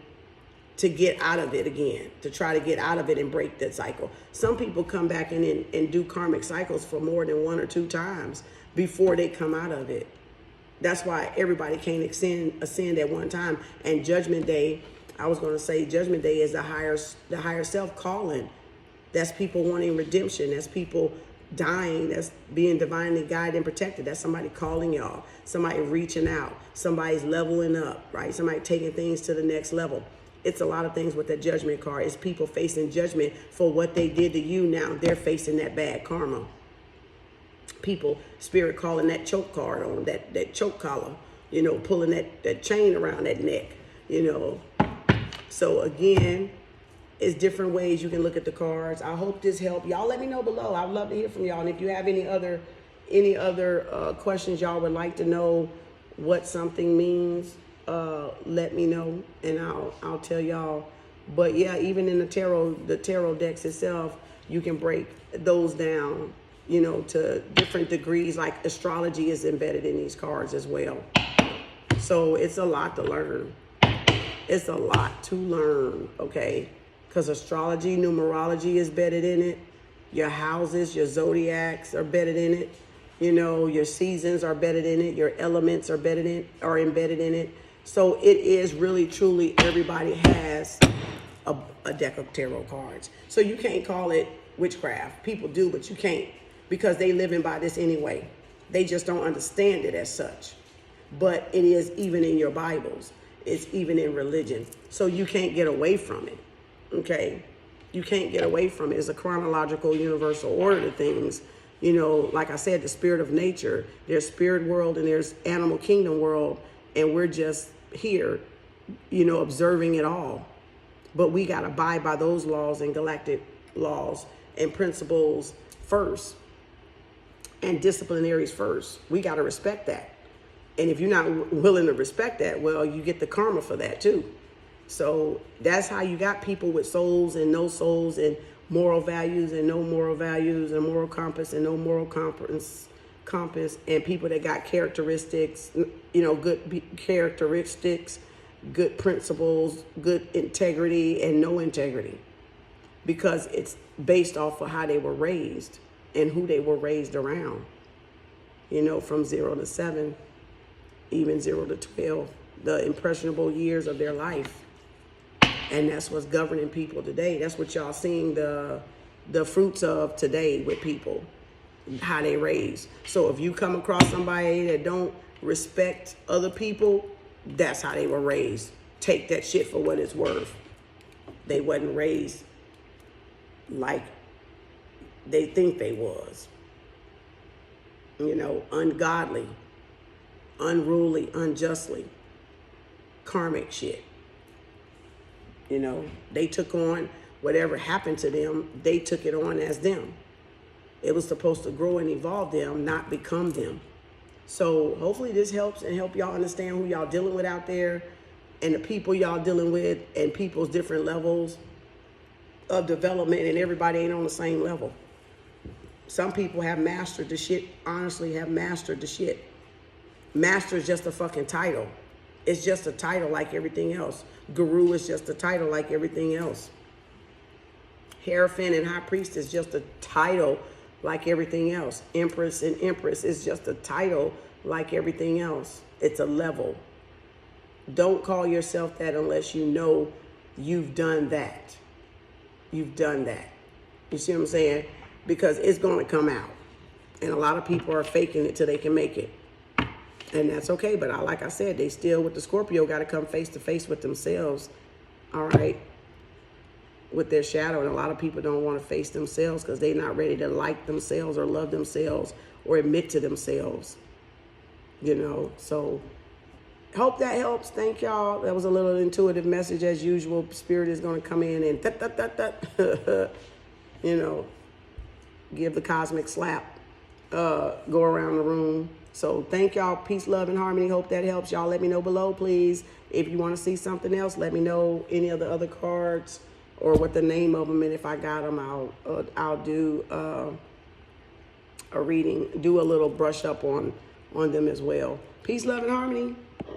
to get out of it again, to try to get out of it and break that cycle. Some people come back in and do karmic cycles for more than 1 or 2 times before they come out of it. That's why everybody can't ascend at one time. And Judgment Day, I was going to say Judgment Day is the higher self calling. That's people wanting redemption. That's people dying. That's being divinely guided and protected. That's somebody calling y'all. Somebody reaching out. Somebody's leveling up, right? Somebody taking things to the next level. It's a lot of things with the Judgment card. It's people facing judgment for what they did to you. Now they're facing that bad karma. People, spirit calling that choke card on that choke collar, you know, pulling that chain around that neck, you know. So again, it's different ways you can look at the cards. I hope this helped. Y'all let me know below. I'd love to hear from y'all. And if you have any other questions y'all would like to know what something means, let me know and I'll tell y'all. But yeah, even in the tarot decks itself, you can break those down, you know, to different degrees. Like astrology is embedded in these cards as well. So it's a lot to learn. It's a lot to learn, okay? Because astrology, numerology is embedded in it. Your houses, your zodiacs are embedded in it. You know, your seasons are embedded in it. Your elements are embedded in it. So it is really, truly, everybody has a deck of tarot cards. So you can't call it witchcraft. People do, but you can't, because they living by this anyway. They just don't understand it as such. But it is even in your Bibles. It's even in religion. So you can't get away from it, okay? You can't get away from it. It's a chronological universal order to things. You know, like I said, the spirit of nature, there's spirit world and there's animal kingdom world, and we're just here, you know, observing it all. But we got to abide by those laws and galactic laws and principles first, and disciplinaries first. We got to respect that. And if you're not willing to respect that, well, you get the karma for that too. So that's how you got people with souls and no souls, and moral values and no moral values, and moral compass and no moral compass, and people that got characteristics, you know, good characteristics, good principles, good integrity, and no integrity, because it's based off of how they were raised and who they were raised around, you know, from 0 to 7, even 0 to 12, the impressionable years of their life. And that's what's governing people today. That's what y'all seeing the fruits of today with people, how they raised. So if you come across somebody that don't respect other people, that's how they were raised. Take that shit for what it's worth. They wasn't raised like they think they was. You know, ungodly, unruly, unjustly, karmic shit. You know, they took on whatever happened to them, they took it on as them. It was supposed to grow and evolve them, not become them. So hopefully this helps and help y'all understand who y'all dealing with out there, and the people y'all dealing with, and people's different levels of development, and everybody ain't on the same level. Some people have mastered the shit, honestly have mastered the shit. Master is just a fucking title. It's just a title like everything else. Guru is just a title like everything else. Hierophant and High Priest is just a title like everything else. Empress and Empress is just a title like everything else. It's a level. Don't call yourself that unless you know you've done that. You've done that. You see what I'm saying? Because it's going to come out. And a lot of people are faking it till they can make it. And that's okay, but like I said, they still, with the Scorpio, got to come face to face with themselves, all right, with their shadow. And a lot of people don't want to face themselves because they're not ready to like themselves or love themselves or admit to themselves, you know. So hope that helps. Thank y'all. That was a little intuitive message as usual. Spirit is going to come in and, you know, give the cosmic slap, go around the room. So thank y'all. Peace, love, and harmony. Hope that helps. Y'all let me know below, please. If you want to see something else, let me know any of the other cards or what the name of them. And if I got them, I'll do a reading, do a little brush up on them as well. Peace, love, and harmony.